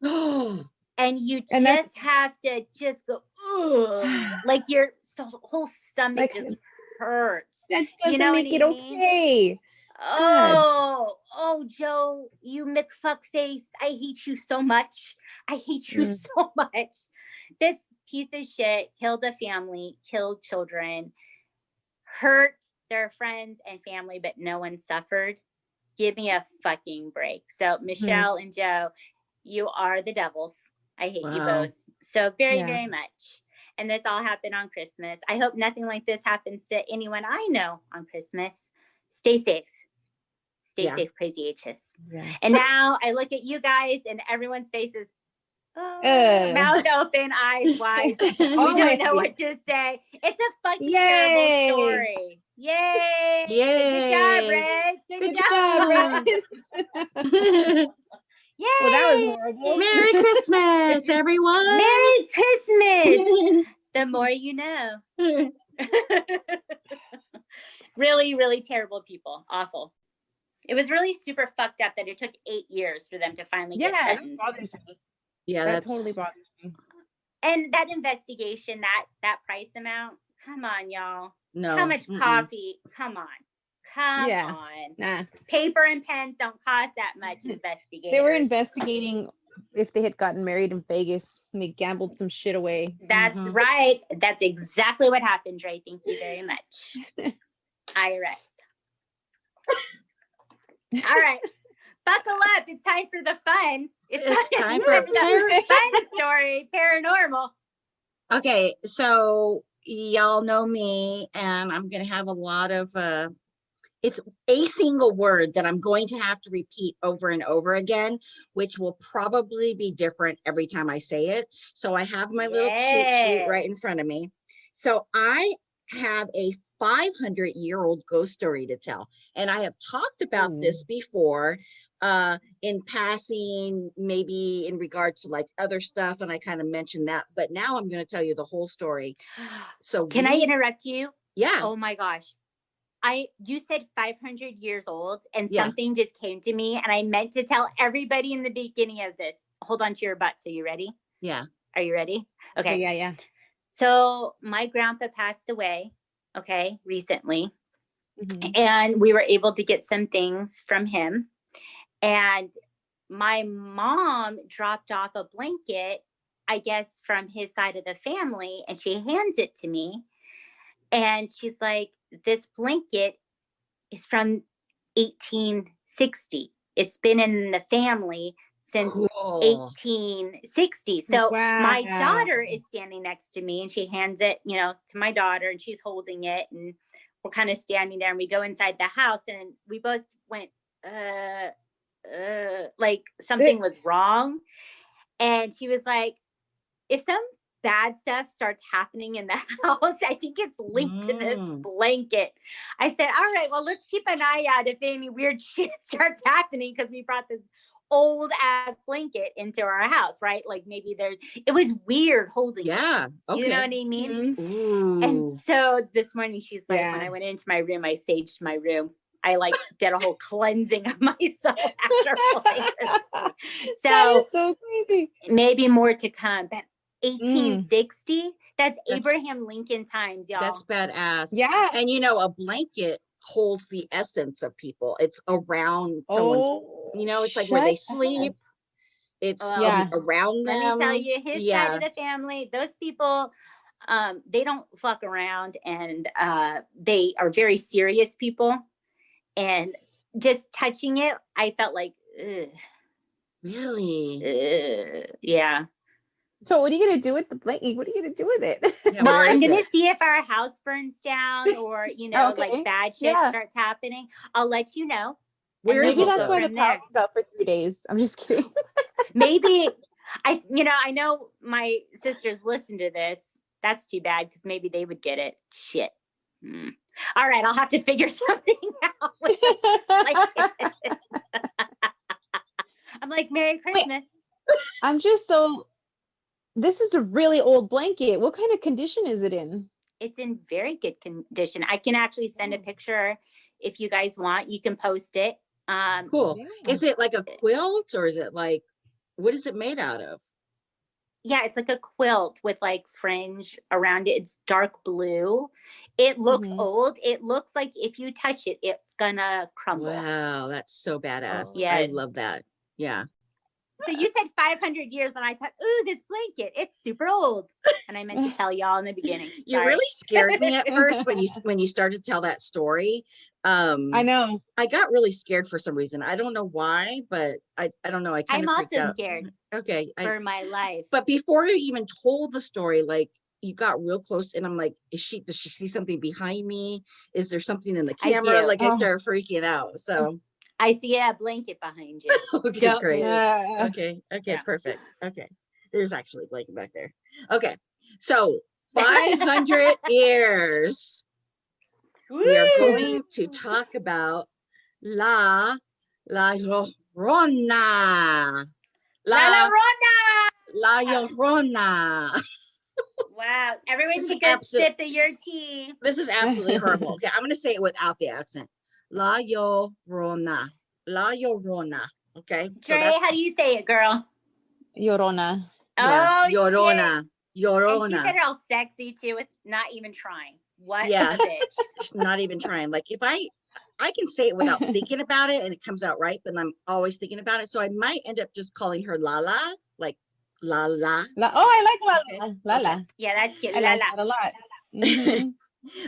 And you And that's just have to just go, ugh, like your whole stomach like just hurts. that You doesn't know make what it I mean? okay. Oh, Joe, you McFuck face. I hate you so much. I hate you so much. This piece of shit killed a family, killed children, hurt their friends and family, but no one suffered. Give me a fucking break. So Michelle and Joe, you are the devils. I hate you Wow. both so very, Yeah. very much. And this all happened on Christmas. I hope nothing like this happens to anyone I know on Christmas. Stay safe. Stay Yeah. safe, crazy H's. Yeah. And now I look at you guys and everyone's faces, mouth open, eyes wide. We don't know what to say. It's a fucking terrible Yay. story. Yay. Yay. Good job, Red. Good job. Yay. Well, that was horrible. Merry Christmas, everyone. Merry Christmas. The more you know. Really, really terrible people. Awful. It was really super fucked up that it took 8 years for them to finally get Yeah, that sentenced. bothers me. Yeah, That that's totally bothers me. And that investigation, that price amount, come on, y'all. no. How much coffee? Come on. Come Yeah. on. Nah. Paper and pens don't cost that much, investigators. They were investigating if they had gotten married in Vegas and they gambled some shit away. That's right. That's exactly what happened, Dre. Thank you very much. IRS. All right. Buckle up. It's time for the fun. It's time for the fun story, paranormal. Okay, so y'all know me, and I'm going to have a lot of, it's a single word that I'm going to have to repeat over and over again, which will probably be different every time I say it. So I have my little cheat sheet right in front of me. So I have a 500-year-old ghost story to tell. And I have talked about this before in passing, maybe in regards to like other stuff. And I kind of mentioned that, but now I'm going to tell you the whole story. So can I interrupt you? Yeah. Oh my gosh. You said 500 years old and something just came to me and I meant to tell everybody in the beginning of this. Hold on to your butts. Are you ready? Yeah. Are you ready? Okay. Yeah. So my grandpa passed away, recently. And we were able to get some things from him. And my mom dropped off a blanket, I guess, from his side of the family, and she hands it to me. And she's like, this blanket is from 1860. It's been in the family since 1860. So my daughter is standing next to me and she hands it, to my daughter, and she's holding it, and we're kind of standing there, and we go inside the house and we both went, like something was wrong. And she was like, if some bad stuff starts happening in the house, I think it's linked to this blanket. I said, all right, well, let's keep an eye out if any weird shit starts happening, because we brought this old ass blanket into our house, right? Like maybe it was weird holding it. Okay. You know what I mean? And so this morning she's like, when I went into my room, I saged my room. I like did a whole cleansing of myself after playing this. That is so crazy. Maybe more to come. But 1860. That's Abraham Lincoln times, y'all. That's badass. Yeah. And you know, a blanket holds the essence of people. It's around someone's, you know, it's like where they sleep. It's around them. Let me tell you, his side of the family, those people, they don't fuck around, and they are very serious people. And just touching it, I felt like, ugh. Really? Yeah. So what are you gonna do with the blanket? What are you gonna do with it? Yeah, well, I'm gonna see if our house burns down, or you know, like bad shit starts happening. I'll let you know. Maybe that's why the power was out for 3 days. I'm just kidding. Maybe I know my sisters listen to this. That's too bad, because maybe they would get it. Shit. All right, I'll have to figure something out. I'm like, Merry Christmas. I'm just so. This is a really old blanket. What kind of condition is it in? It's in very good condition. I can actually send a picture if you guys want. You can post it. Cool. Is it like a quilt, or is it like, what is it made out of? Yeah, it's like a quilt with like fringe around it. It's dark blue. It looks old. It looks like if you touch it, it's gonna crumble. Wow, that's so badass. Yes. I love that. Yeah. So you said 500 years, and I thought, ooh, this blanket, it's super old. And I meant to tell y'all in the beginning. You really scared me at first when you started to tell that story. I know. I got really scared for some reason. I don't know why, but I don't know. I'm also scared. Okay. For my life. But before you even told the story, like, you got real close, and I'm like, does she see something behind me? Is there something in the camera? Like, I started freaking out. So I see a blanket behind you. Okay, great. Okay, perfect. Okay. There's actually a blanket back there. Okay. So 500 years. We are going to talk about La Llorona. La Llorona. Wow. Everyone take a sip of your tea. This is absolutely horrible. Okay, I'm going to say it without the accent. La Llorona. La Llorona. Okay. Dre, how do you say it, girl? Llorona. Yeah. Oh, Llorona. shit. Llorona. And she said it all sexy too, with not even trying. What a bitch. Not even trying. Like, if I can say it without thinking about it, and it comes out right, but I'm always thinking about it. So I might end up just calling her Lala, like Lala. Oh, I like Lala. Okay. Lala. Yeah, that's cute. I like that a lot.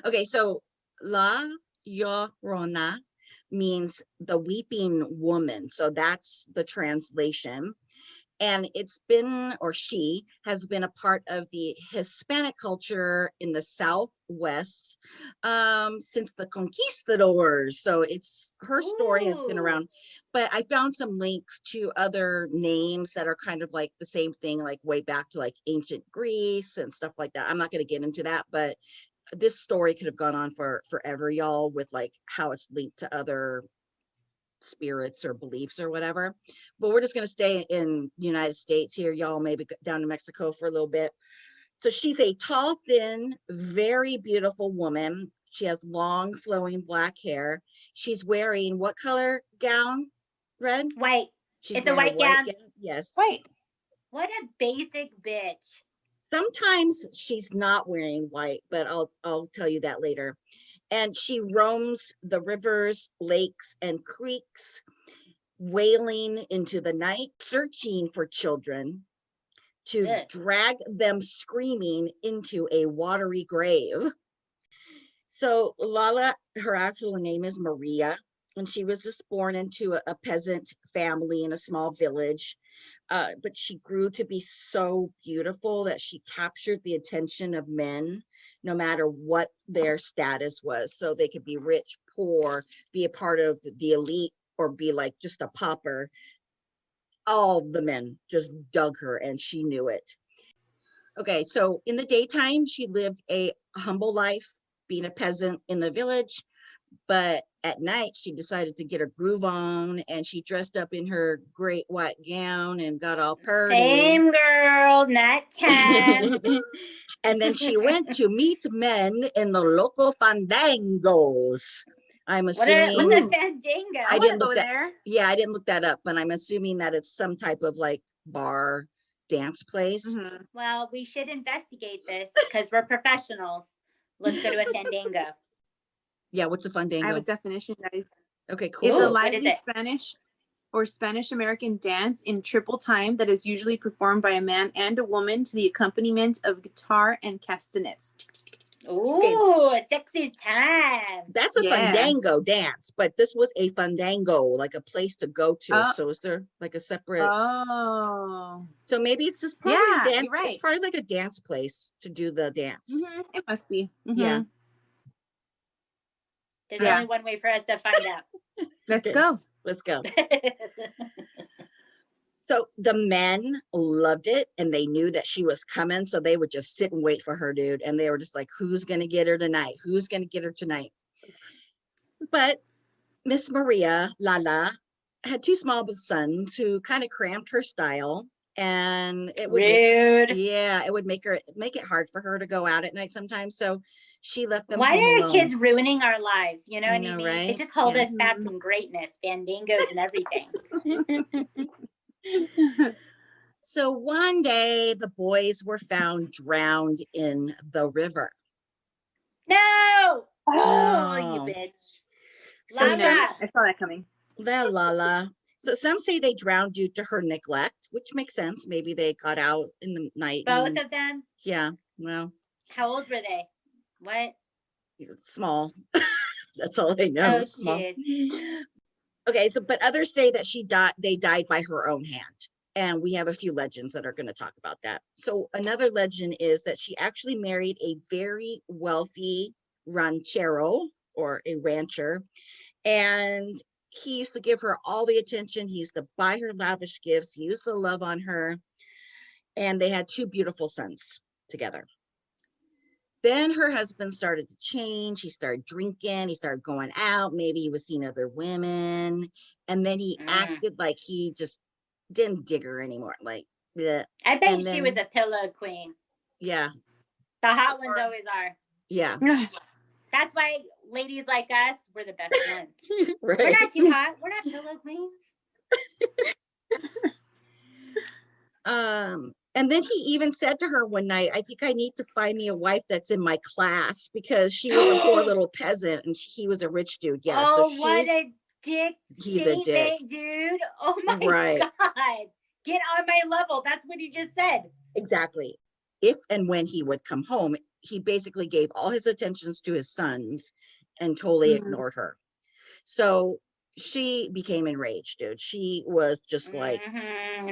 Okay, so La Llorona means the weeping woman. So that's the translation. And it's been, or she has been, a part of the Hispanic culture in the Southwest since the conquistadors. So it's, her story has been around, but I found some links to other names that are kind of like the same thing, like way back to like ancient Greece and stuff like that. I'm not going to get into that, but this story could have gone on for forever, y'all, with like how it's linked to other spirits or beliefs or whatever. But we're just going to stay in United States here, y'all, maybe down to Mexico for a little bit. So she's a tall, thin, very beautiful woman. She has long, flowing black hair. She's wearing what color gown? Red? White. She's it's a white gown. Yes. White. What a basic bitch. Sometimes she's not wearing white, but I'll tell you that later. And she roams the rivers, lakes, and creeks, wailing into the night, searching for children to drag them screaming into a watery grave. So Lala, her actual name is Maria, and she was just born into a peasant family in a small village. But she grew to be so beautiful that she captured the attention of men, no matter what their status was. So they could be rich, poor, be a part of the elite, or be like just a pauper. All the men just dug her, and she knew it. Okay, so in the daytime, she lived a humble life, being a peasant in the village. But at night, she decided to get her groove on, and she dressed up in her great white gown and got all purdy. Same girl, nighttime. And then she went to meet men in the local fandangos. I'm assuming. What's a fandango? I didn't look that. Yeah, I didn't look that up, but I'm assuming that it's some type of like bar dance place. Mhm. Well, we should investigate this because we're professionals. Let's go to a fandango. Yeah, what's a I have a fandango? definition, guys. Okay, cool. It's a Ooh, what is lively it? Spanish or Spanish American dance in triple time that is usually performed by a man and a woman to the accompaniment of guitar and castanets. Ooh, sexy time. That's a Yeah. fandango dance, but this was a fandango, like a place to go to. Oh. So is there like a separate? Oh, So maybe it's just probably Yeah, a you're dance. It's right. probably like a dance place to do the dance. it must be. Yeah. There's Yeah. only one way for us to find out. Let's Okay. go. Let's go. So the men loved it and they knew that she was coming. So they would just sit and wait for her, dude. And they were just like, who's going to get her tonight? Who's going to get her tonight? But Miss Maria Lala had two small sons who kind of cramped her style. And it would Rude. it would make it hard for her to go out at night sometimes. So she left them Why home are alone. kids ruining our lives? You know I what know, I mean? right? They just hold Yeah. us back from greatness, fandangos and everything. So one day the boys were found drowned in the river. No! Oh, you No. bitch. So I know, Lala. I saw that coming. La. So some say they drowned due to her neglect, which makes sense. Maybe they got out in the night. Both and- of them? Yeah, well, How old were they? What? small. That's all I know. Oh, Small. jeez. Okay, so but others say that they died by her own hand. And we have a few legends that are going to talk about that. So another legend is that she actually married a very wealthy ranchero or a rancher. And he used to give her all the attention. He used to buy her lavish gifts. He used to love on her. And they had two beautiful sons together. Then her husband started to change. He started drinking. He started going out. Maybe he was seeing other women. And then he acted like he just didn't dig her anymore. Like, bleh. I bet And she was then- a pillow queen. Yeah. The hot ones always are. Yeah. That's why ladies like us, we're the best ones. We're Right. not too hot. We're not pillow queens. And then he even said to her one night, I think I need to find me a wife that's in my class because she was a poor little peasant and he was a rich dude. Yeah. Oh, So what she's, a dick he's a dick. statement, dude. Oh my Right. God. Get on my level. That's what he just said. Exactly. If and when he would come home, he basically gave all his attentions to his sons and totally ignored her. So she became enraged, dude. She was just like,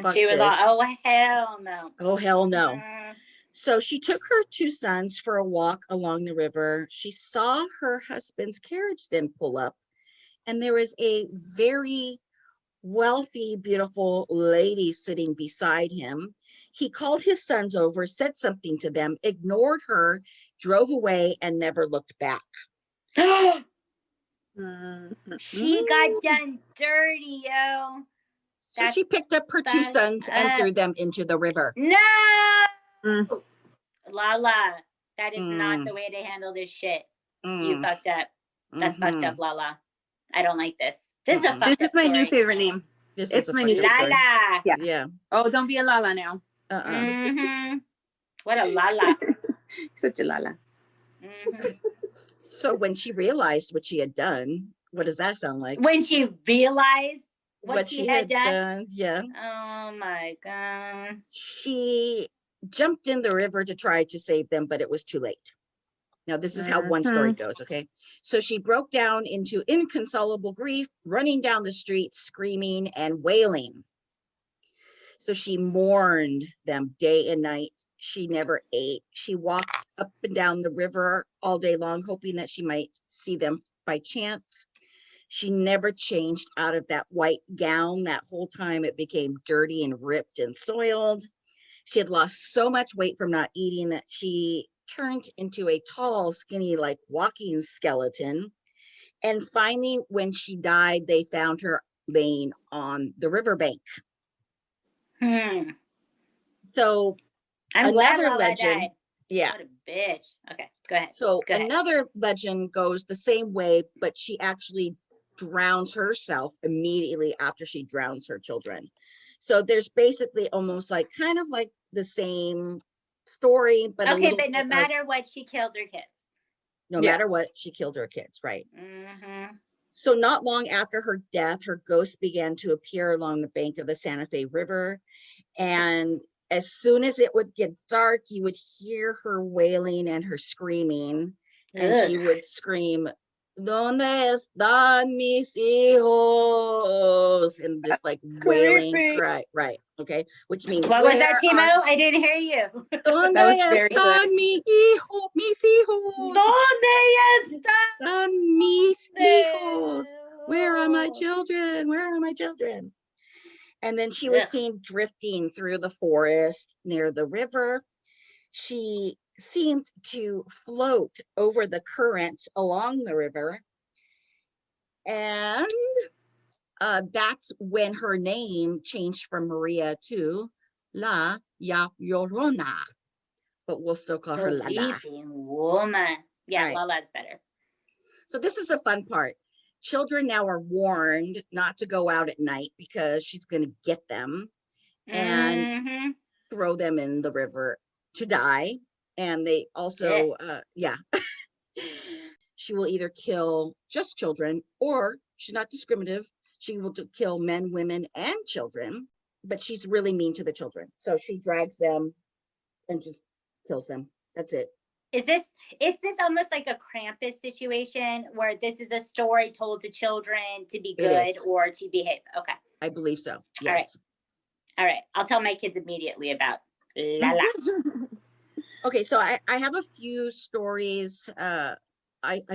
fuck she was this. all, oh, hell no. oh, hell no. Mm. So she took her two sons for a walk along the river. She saw her husband's carriage then pull up, and there was a very wealthy, beautiful lady sitting beside him. He called his sons over, said something to them, ignored her, drove away, and never looked back. She got done dirty, yo. So That's she picked up her two fucked sons and up. threw them into the river. No! Mm. Lala, that is not Mm. the way to handle this shit. You Mm, fucked up. That's fucked mhm. up, Lala. I don't like this. This is a Mm-mm. fucked This up is my new story. favorite name. This It's is a my new fucked up story. Lala. Yeah. Yeah. Oh, don't be a Lala now. Mm-hmm. What a Lala. Such a Lala. Mm-hmm. So when she realized what she had done, what does that sound like? When she realized what she had done. Yeah. Oh my God. She jumped in the river to try to save them, but it was too late. Now, this is how one story goes, okay? So she broke down into inconsolable grief, running down the street, screaming and wailing. So she mourned them day and night. She never ate. She walked up and down the river all day long, hoping that she might see them by chance. She never changed out of that white gown. That whole time it became dirty and ripped and soiled. She had lost so much weight from not eating that she turned into a tall, skinny, like walking skeleton. And finally, when she died, they found her laying on the riverbank. So I'm glad another Lala legend, died. yeah. What a bitch. Okay, go ahead. So Go ahead. another legend goes the same way, but she actually drowns herself immediately after she drowns her children. So there's basically almost like kind of like the same story, but okay, but no matter what, she killed her kids. No matter what, she killed her kids, right? So not long after her death, her ghost began to appear along the bank of the Santa Fe River. And as soon as it would get dark, you would hear her wailing and her screaming. And she would scream, "Donde están mis hijos?" And this like wailing cry, right? Okay, which means what was that, Timo? I didn't hear you. ¿Dónde están mis hijos? ¿Dónde están mis hijos? Where are my children? Where are my children? And then she was seen drifting through the forest near the river. She seemed to float over the currents along the river. And that's when her name changed from Maria to La Llorona. But we'll still call her Lala. Woman. Yeah, right. Lala's better. So this is a fun part. Children now are warned not to go out at night because she's going to get them and throw them in the river to die. And they also, she will either kill just children, or she's not discriminative. She will kill men, women, and children, but she's really mean to the children. So she drags them and just kills them. That's it. Is this almost like a Krampus situation where this is a story told to children to be good or to behave? Okay. I believe so. Yes. All right. I'll tell my kids immediately about Lala. Okay. So I have a few stories. I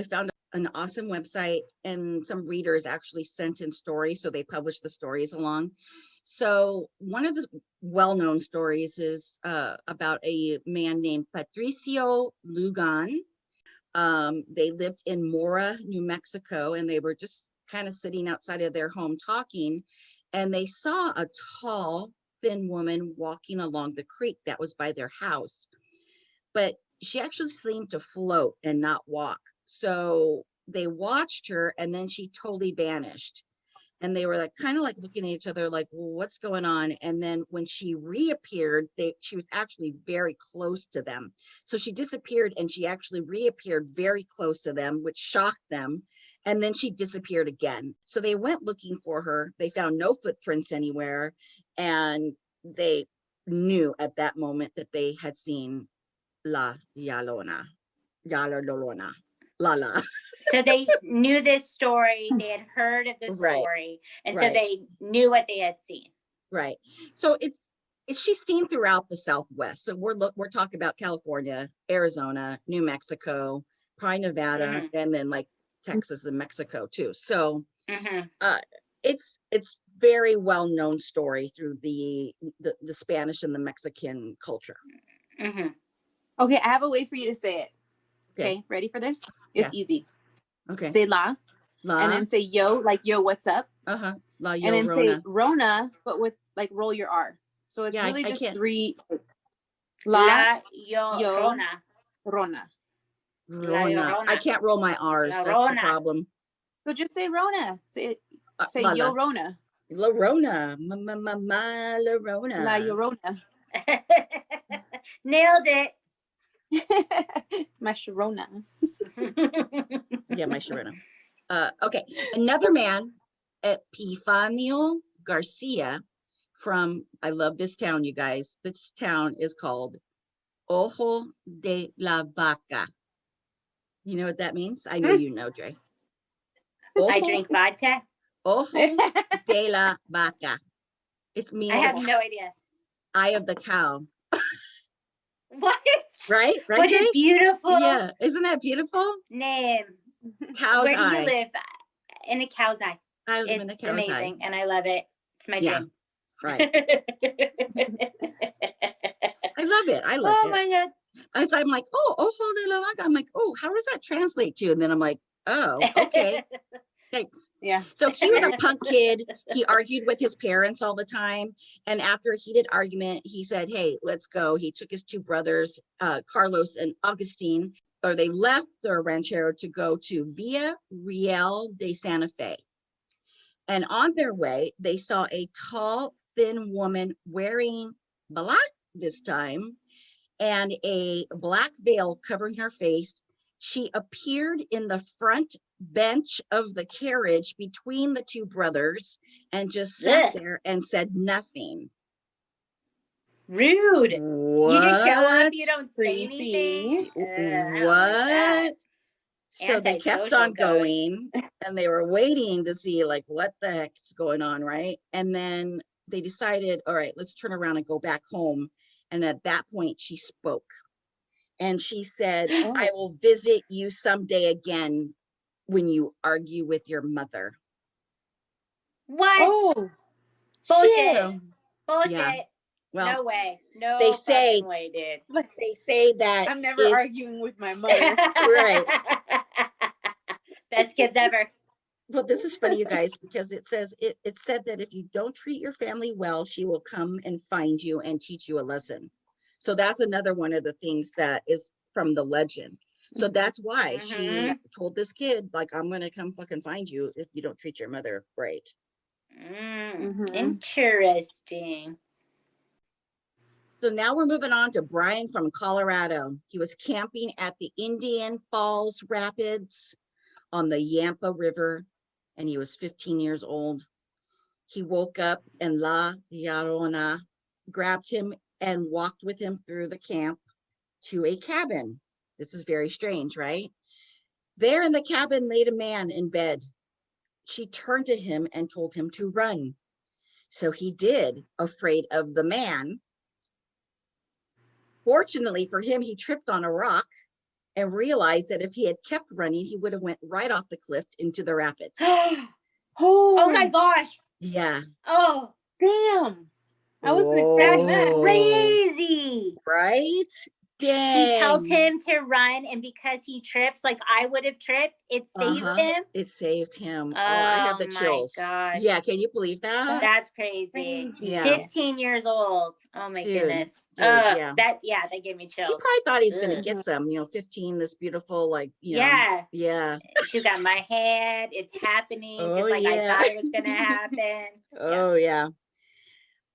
found an awesome website, and some readers actually sent in stories. So they published the stories along. So one of the well-known stories is about a man named Patricio Lugan. They lived in Mora, New Mexico, and they were just kind of sitting outside of their home talking, and they saw a tall, thin woman walking along the creek that was by their house. But she actually seemed to float and not walk. So they watched her, and then she totally vanished. And they were like kind of like looking at each other like, well, what's going on? And then when she reappeared, she was actually very close to them. So she disappeared and she actually reappeared very close to them, which shocked them. And then she disappeared again. So they went looking for her. They found no footprints anywhere. And they knew at that moment that they had seen La Llorona. Lala. So they knew this story, they had heard of the story, and so they knew what they had seen. Right. So she's seen throughout the Southwest. So we're talking about California, Arizona, New Mexico, probably Nevada, and then like Texas and Mexico too. So it's very well known story through the Spanish and the Mexican culture. Okay, I have a way for you to say it. Okay, ready for this? It's easy. Okay. Say la, and then say yo, like yo, what's up? La Llorona. And then say Rona, but with like roll your R. So it's really just three. La Llorona. Rona. Rona. I can't roll my R's. That's the problem. So just say Rona. Say yo Rona. Llorona. Ma Llorona. La Llorona. Nailed it. My Sharona. Yeah, my Sharona. Okay, another man, Epifanio Garcia from, I love this town, you guys. This town is called Ojo de la Vaca. You know what that means? I know you know, Dre. I drink vodka. Ojo de la Vaca. It means I have no idea. Eye of the cow. What? Right? What Jay? a beautiful Isn't that beautiful? Name. Cow's Where do eye. you live? In a cow's eye. I live in a It's cow's amazing, eye. and I love it. It's my dream. Right. I love it. I love it. Oh my God. As I'm like, ojo de la vaca. I'm like, oh, how does that translate to? And then I'm like, oh, okay. Thanks. Yeah. So he was a punk kid. He argued with his parents all the time. And after a heated argument, he said, hey, let's go. He took his two brothers, Carlos and Augustine, or they left their ranchero to go to Villa Real de Santa Fe. And on their way, they saw a tall, thin woman wearing black this time and a black veil covering her face. She appeared in the front bench of the carriage between the two brothers and just sat Ugh. there and said nothing. Rude. What? You just show up, you don't say Creepy. anything. I don't like What? that. So they kept Antisocial on ghost. going and they were waiting to see like what the heck's going on, right? And then they decided, all right, let's turn around and go back home. And at that point she spoke and she said, Oh. I will visit you someday again when you argue with your mother. What? Oh, Bullshit. shit. Bullshit. Yeah. Well, No way. No they say- fucking way, dude. they say that I'm never if- arguing with my mother. Right. Best kids ever. Well, this is funny, you guys, because it says it said that if you don't treat your family well, she will come and find you and teach you a lesson. So that's another one of the things that is from the legend. So that's why she Mhm. told this kid, like, I'm gonna come fucking find you if you don't treat your mother right. Mhm. Interesting. So now we're moving on to Brian from Colorado. He was camping at the Indian Falls Rapids on the Yampa River, and he was 15 years old. He woke up and La Llorona grabbed him and walked with him through the camp to a cabin. This is very strange, right? There in the cabin laid a man in bed. She turned to him and told him to run. So he did, afraid of the man. Fortunately for him, he tripped on a rock and realized that if he had kept running, he would have went right off the cliff into the rapids. Oh my gosh. Yeah. Oh, Damn. I wasn't expecting that. Whoa. crazy. Right? She tells Dang. him to run, and because he trips, like I would have tripped, it saves Uh-huh. him. It saved him. Oh, I have the Oh my chills. gosh. Yeah, can you believe that? That's crazy. Crazy. Yeah. 15 years old. Oh my Dude, goodness. yeah. That gave me He chills. probably thought he was gonna Ugh. get some, 15, this beautiful, like, Yeah. Yeah. She's got my head. It's happening Oh, just like yeah. I thought it was gonna happen. Oh, yeah.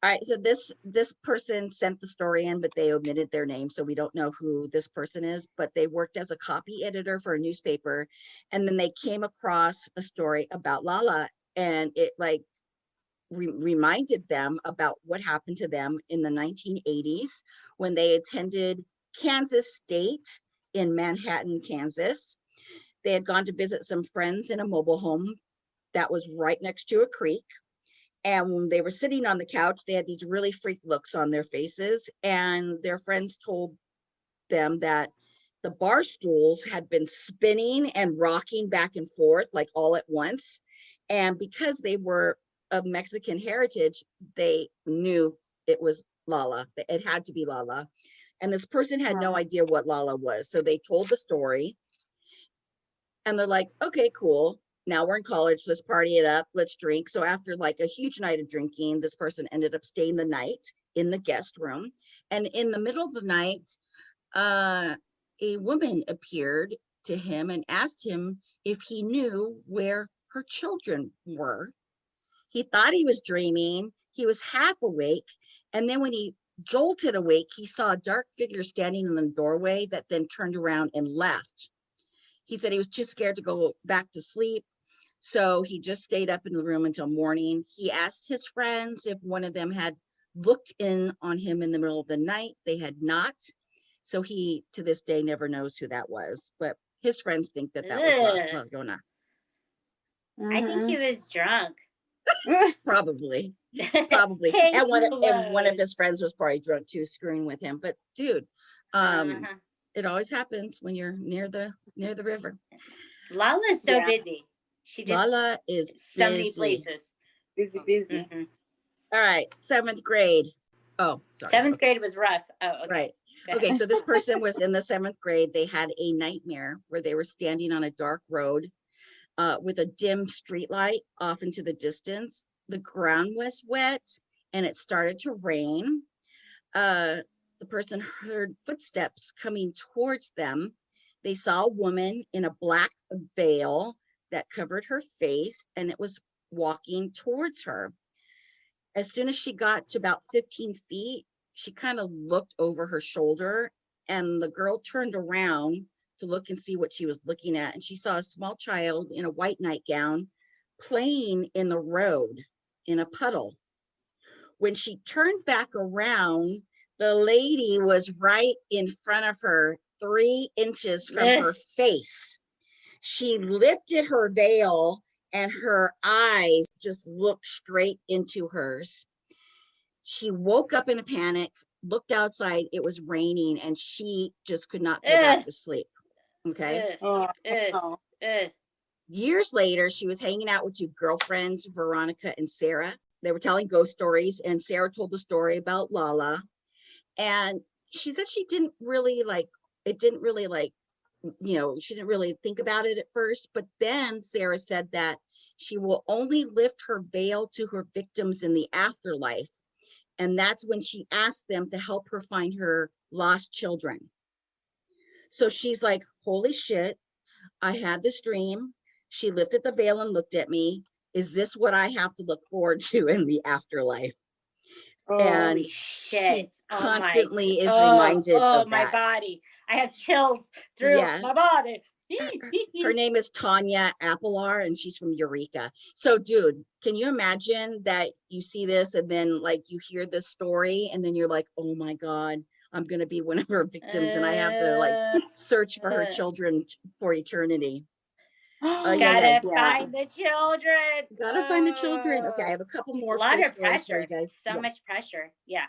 All right, so this person sent the story in, but they omitted their name, so we don't know who this person is, but they worked as a copy editor for a newspaper, and then they came across a story about Lala, and it like reminded them about what happened to them in the 1980s when they attended Kansas State in Manhattan, Kansas. They had gone to visit some friends in a mobile home that was right next to a creek. And when they were sitting on the couch, they had these really freak looks on their faces. And their friends told them that the bar stools had been spinning and rocking back and forth, like all at once. And because they were of Mexican heritage, they knew it was Lala. It had to be Lala. And this person had no idea what Lala was. So they told the story. And they're like, okay, cool. Now we're in college. Let's party it up. Let's drink. So after like a huge night of drinking, this person ended up staying the night in the guest room. And in the middle of the night, a woman appeared to him and asked him if he knew where her children were. He thought he was dreaming. He was half awake. And then when he jolted awake, he saw a dark figure standing in the doorway that then turned around and left. He said he was too scared to go back to sleep. So he just stayed up in the room until morning. He asked his friends if one of them had looked in on him in the middle of the night. They had not. So he, to this day, never knows who that was. But his friends think that that was Llorona. I think he was drunk. Probably. Probably. Case And one of closed. his friends was probably drunk too, screwing with him. But dude, it always happens when you're near the river. Lala's so Yeah. busy. She just Lala is so many busy. places. Busy. Mhm. All right, 7th grade. Oh, sorry. 7th grade was rough. Oh, okay. Right. Go ahead. Okay, so this person was in the 7th grade. They had a nightmare where they were standing on a dark road with a dim street light off into the distance. The ground was wet and it started to rain. The person heard footsteps coming towards them. They saw a woman in a black veil that covered her face, and it was walking towards her. As soon as she got to about 15 feet, she kind of looked over her shoulder, and the girl turned around to look and see what she was looking at. And she saw a small child in a white nightgown playing in the road in a puddle. When she turned back around, the lady was right in front of her, 3 inches from her face. She lifted her veil and her eyes just looked straight into hers. She woke up in a panic, looked outside, it was raining, and she just could not go back to sleep. Okay. Years later, she was hanging out with 2 girlfriends, Veronica and Sarah. They were telling ghost stories, and Sarah told the story about Lala. And she said she didn't really like, it didn't really like, she didn't really think about it at first. But then Sarah said that she will only lift her veil to her victims in the afterlife. And that's when she asked them to help her find her lost children. So she's like, holy shit, I had this dream. She lifted the veil and looked at me. Is this what I have to look forward to in the afterlife? And shit. she constantly is reminded of my that. body. I have chills through my body. Her name is Tanya Apilar, and she's from Eureka. So, dude, can you imagine that you see this and then like you hear this story and then you're like, oh my God, I'm going to be one of her victims and I have to like search for her children for eternity. Gotta find the children. Gotta find the children. Okay, I have a couple more. A lot of pressure. For you guys. So much pressure. Yeah.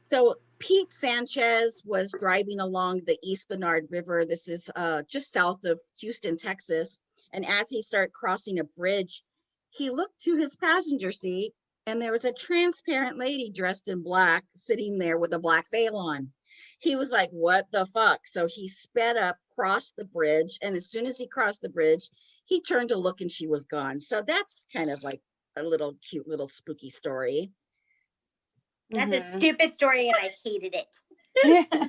So Pete Sanchez was driving along the East Bernard River. This is just south of Houston, Texas. And as he started crossing a bridge, he looked to his passenger seat and there was a transparent lady dressed in black sitting there with a black veil on. He was like, what the fuck? So he sped up, crossed the bridge. And as soon as he crossed the bridge, he turned to look and she was gone. So that's kind of like a little cute, little spooky story. That's a stupid story and I hated it.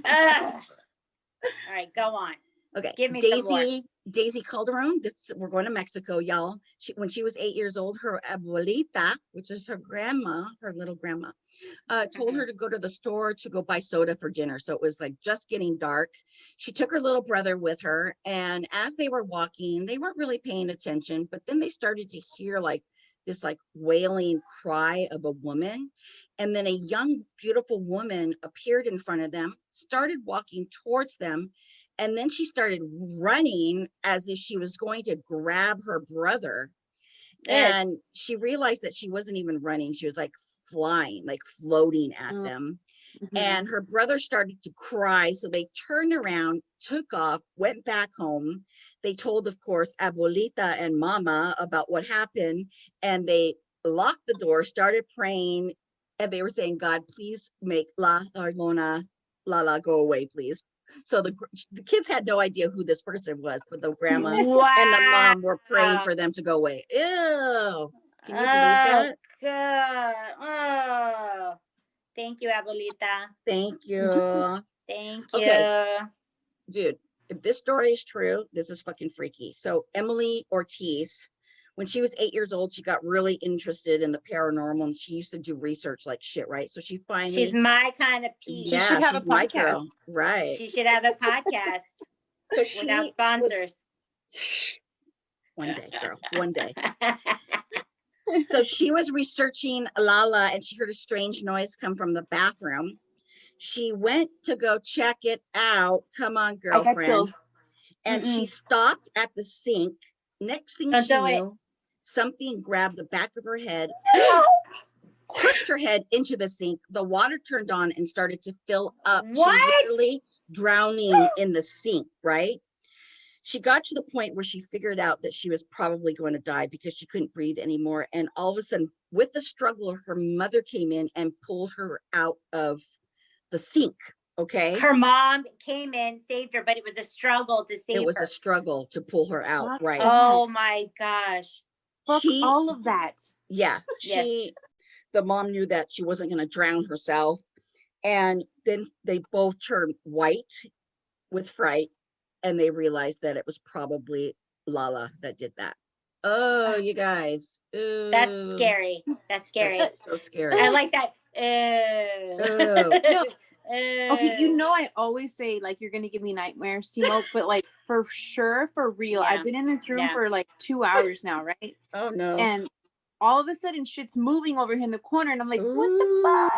All right, go on. Okay. Give me some more. Daisy Calderon. We're going to Mexico, y'all. When she was 8 years old, her abuelita, which is her grandma, her little grandma, told her to go to the store to go buy soda for dinner. So it was like just getting dark. She took her little brother with her. And as they were walking, they weren't really paying attention, but then they started to hear like this like wailing cry of a woman. And then a young, beautiful woman appeared in front of them, started walking towards them. And then she started running as if she was going to grab her brother. And she realized that she wasn't even running. She was like flying, like floating at them. And her brother started to cry. So they turned around, took off, went back home. They told, of course, Abuelita and Mama about what happened. And they locked the door, started praying. And they were saying, God, please make Llorona, Lala go away, please. So the kids had no idea who this person was, but the grandma and the mom were praying for them to go away. Ew. Can you believe that? God. Oh. Thank you, Abuelita. Thank you. Thank you. Okay. Dude, if this story is true, this is fucking freaky. So Emily Ortiz, when she was 8 years old, she got really interested in the paranormal and she used to do research like shit, right? So she finally... She's my kind of piece. Yeah, she should have she's a my podcast. girl. Right. She should have a podcast So without sponsors. One day, girl. One day. So she was researching Lala and she heard a strange noise come from the bathroom. She went to go check it out. Come on, girlfriend. And she stopped at the sink. Next thing she knew, something grabbed the back of her head, pushed her head into the sink. The water turned on and started to fill up. She was literally drowning in the sink, right? She got to the point where she figured out that she was probably going to die because she couldn't breathe anymore. And all of a sudden, with the struggle, her mother came in and pulled her out of the sink. Okay. Her mom came in, saved her, but it was a struggle to save her. It was a struggle to pull her out. Right. Oh my gosh. Fuck all of that. Yeah. The mom knew that she wasn't going to drown herself. And then they both turned white with fright. And they realized that it was probably Lala that did that. Oh, you guys. That's Ooh, scary. That's scary. that's so scary. I like that. No. Okay, you Ew. know I always say like you're gonna give me nightmares, Timo, but like for sure, for real. Yeah. I've been in this room Yeah. for like 2 hours now, right? Oh no. And all of a sudden shit's moving over here in the corner and I'm like, what the Ooh. fuck?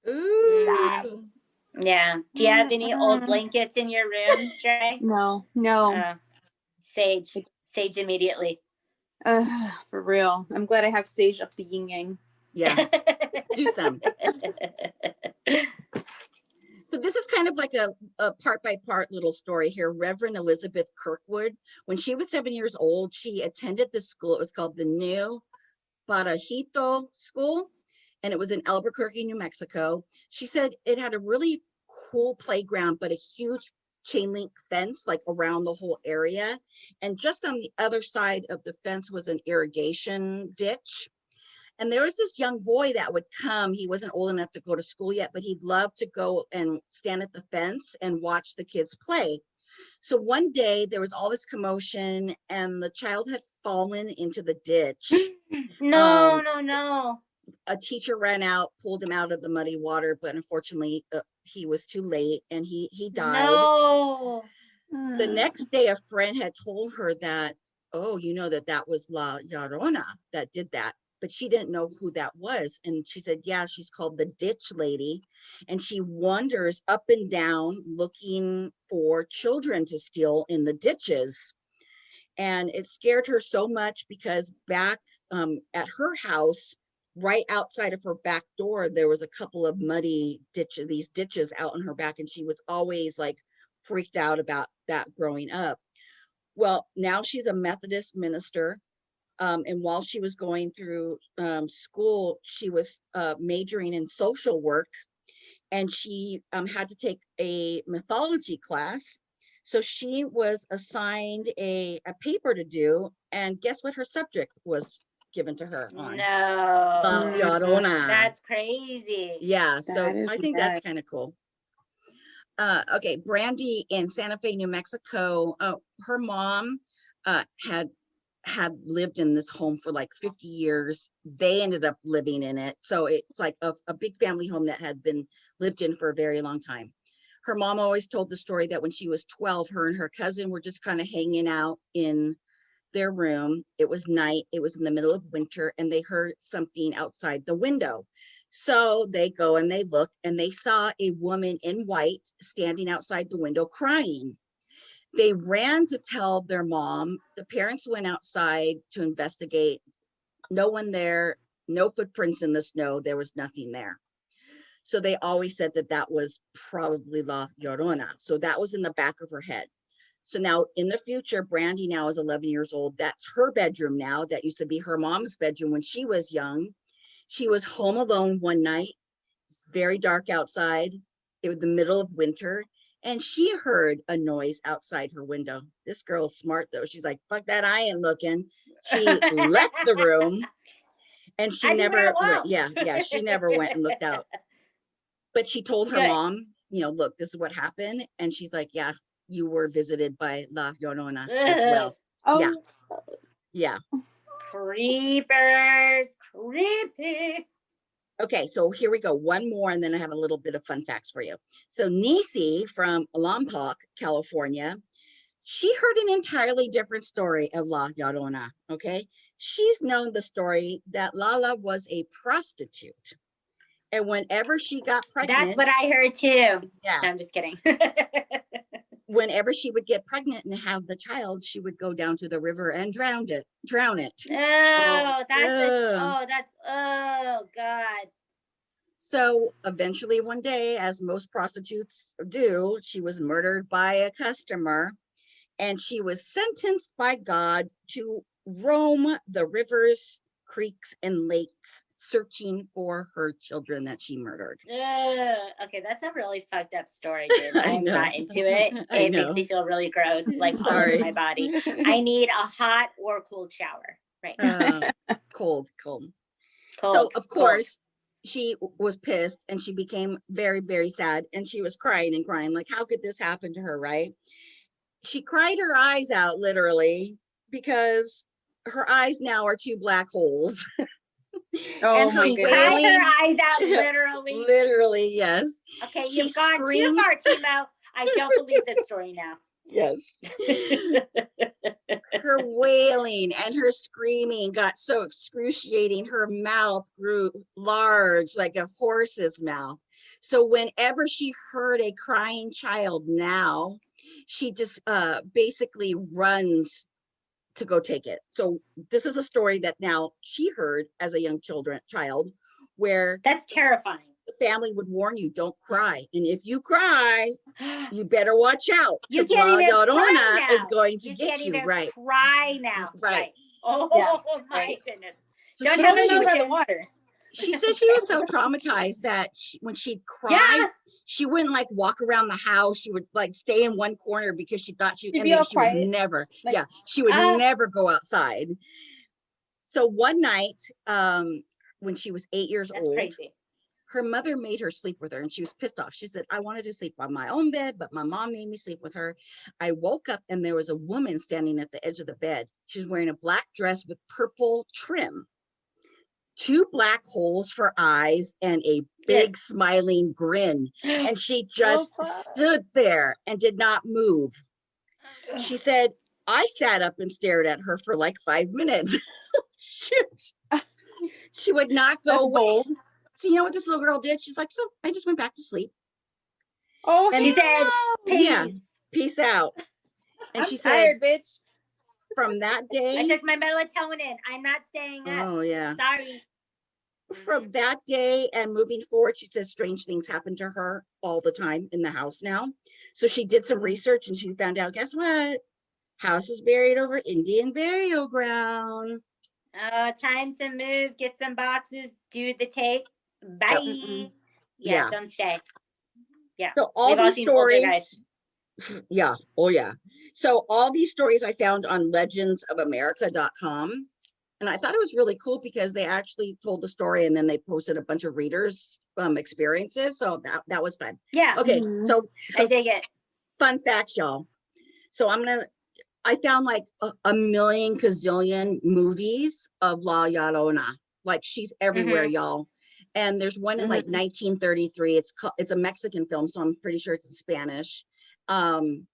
Ooh. Yeah. Do you have any old blankets in your room, Dre? No. Sage immediately. For real. I'm glad I have sage up the yin yang. Yeah. Do some. So this is kind of like a part by part little story here. Reverend Elizabeth Kirkwood, when she was 7 years old, she attended this school. It was called the New Barajito School, and it was in Albuquerque, New Mexico. She said it had a really cool playground, but a huge chain link fence like around the whole area. And just on the other side of the fence was an irrigation ditch. And there was this young boy that would come. He wasn't old enough to go to school yet, but he'd love to go and stand at the fence and watch the kids play. So one day there was all this commotion and the child had fallen into the ditch. No. A teacher ran out, pulled him out of the muddy water, but unfortunately he was too late and he died. No. The next day a friend had told her that, oh, you know that was La Llorona that did that. But she didn't know who that was. And she said, yeah, she's called the Ditch Lady. And she wanders up and down looking for children to steal in the ditches. And it scared her so much because back at her house, right outside of her back door, there was a couple of muddy these ditches out in her back. And she was always like freaked out about that growing up. Well, now she's a Methodist minister. And while she was going through school, she was majoring in social work, and she had to take a mythology class. So she was assigned a paper to do, and guess what her subject was given to her on? No. Llorona. That's crazy. Yeah, so I think bad. that's kind of cool. Okay, Brandy in Santa Fe, New Mexico. Her mom had lived in this home for like 50 years. They ended up living in it. So it's like a big family home that had been lived in for a very long time. Her mom always told the story that when she was 12, her and her cousin were just kind of hanging out in their room. It was night. It was in the middle of winter, and they heard something outside the window. So they go and they look, and they saw a woman in white standing outside the window crying. They ran to tell their mom. The parents went outside to investigate. No one there, no footprints in the snow. There was nothing there. So they always said that was probably La Llorona. So that was in the back of her head. So now in the future, Brandy now is 11 years old. That's her bedroom now. That used to be her mom's bedroom when she was young. She was home alone one night, very dark outside. It was the middle of winter. And she heard a noise outside her window. This girl's smart though. She's like, fuck that, I ain't looking. She left the room and she never went. Yeah, she never went and looked out. But she told her mom, look, this is what happened. And she's like, yeah, you were visited by La Llorona as well. Oh. Yeah. Creepers. Creepy. Okay, so here we go. One more, and then I have a little bit of fun facts for you. So Nisi from Lompoc, California, she heard an entirely different story of La Llorona, okay? She's known the story that Lala was a prostitute. And whenever she got pregnant... That's what I heard too. Yeah. No, I'm just kidding. Whenever she would get pregnant and have the child, she would go down to the river and drown it. Oh, oh God. So eventually one day, as most prostitutes do, she was murdered by a customer, and she was sentenced by God to roam the rivers, creeks, and lakes searching for her children that she murdered. Okay, that's a really fucked up story, dude. I'm not into it. It makes me feel really gross, like all over my body. I need a hot or cold shower right now. Cold. So of course, she was pissed and she became very, very sad, and she was crying and crying, like, how could this happen to her, right? She cried her eyes out, literally, because her eyes now are two black holes. Oh And my her goodness. Cry wailing, her eyes out, literally. literally, yes. Okay, She you've gone screamed. too far, Timo. I don't believe this story now. Yes. Her wailing and her screaming got so excruciating. Her mouth grew large like a horse's mouth. So whenever she heard a crying child now, she just basically runs to go take it. So this is a story that now she heard as a young child, where That's terrifying. the family would warn you, don't cry. And if you cry, you better watch out. You 'Cause can't La even cry Llorona now. is going to You get can't you, even right? cry now. Right. Oh Yeah, my right. goodness. So Don't she have said she Over by the emotions. water. she said she was so traumatized that when she'd cry, Yeah. she wouldn't like walk around the house. She would like stay in one corner because she thought She'd be all she would quiet, never, like, yeah, she would never go outside. So one night, when she was 8 years That's old, crazy. her mother made her sleep with her and she was pissed off. She said, I wanted to sleep on my own bed, but my mom made me sleep with her. I woke up and there was a woman standing at the edge of the bed. She was wearing a black dress with purple trim, 2 black holes for eyes, and a big smiling grin. And she just stood there and did not move. She said, I sat up and stared at her for like 5 minutes. She would not go That's away. bold. So you know what this little girl did? She's like, so I just went back to sleep. Oh, And She said, peace. yeah, peace out. And I'm she said, tired, bitch. from that I day, took my melatonin. I'm not staying up. oh yeah, Sorry. from that day and moving forward, she says strange things happen to her all the time in the house now. So she did some research and she found out, guess what? House is buried over Indian burial ground. Time to move. Get some boxes. Do the take. Bye. Mm-mm. Yeah, Yeah. don't stay. Yeah. So all We've all these seen stories, Poltergeist. yeah, oh yeah. So all these stories I found on legendsofamerica.com. And I thought it was really cool because they actually told the story and then they posted a bunch of readers' experiences. So that was fun. Yeah. Okay, Mhm. so I dig it. fun facts, y'all. So I found like a million gazillion movies of La Llorona. Like she's everywhere, y'all. And there's one in like 1933. It's a Mexican film, so I'm pretty sure it's in Spanish. And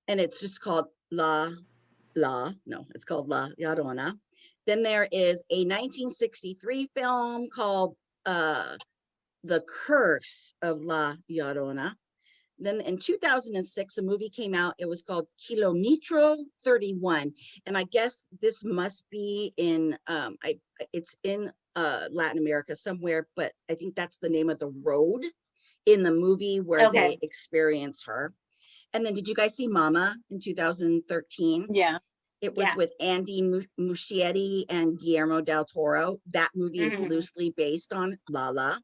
it's just called it's called La Llorona. Then there is a 1963 film called The Curse of La Llorona. Then in 2006, a movie came out. It was called Kilometro 31. And I guess this must be in, it's in Latin America somewhere, but I think that's the name of the road in the movie where they experienced her. And then did you guys see Mama in 2013? Yeah. It was with Andy Muschietti and Guillermo del Toro. That movie is loosely based on Lala.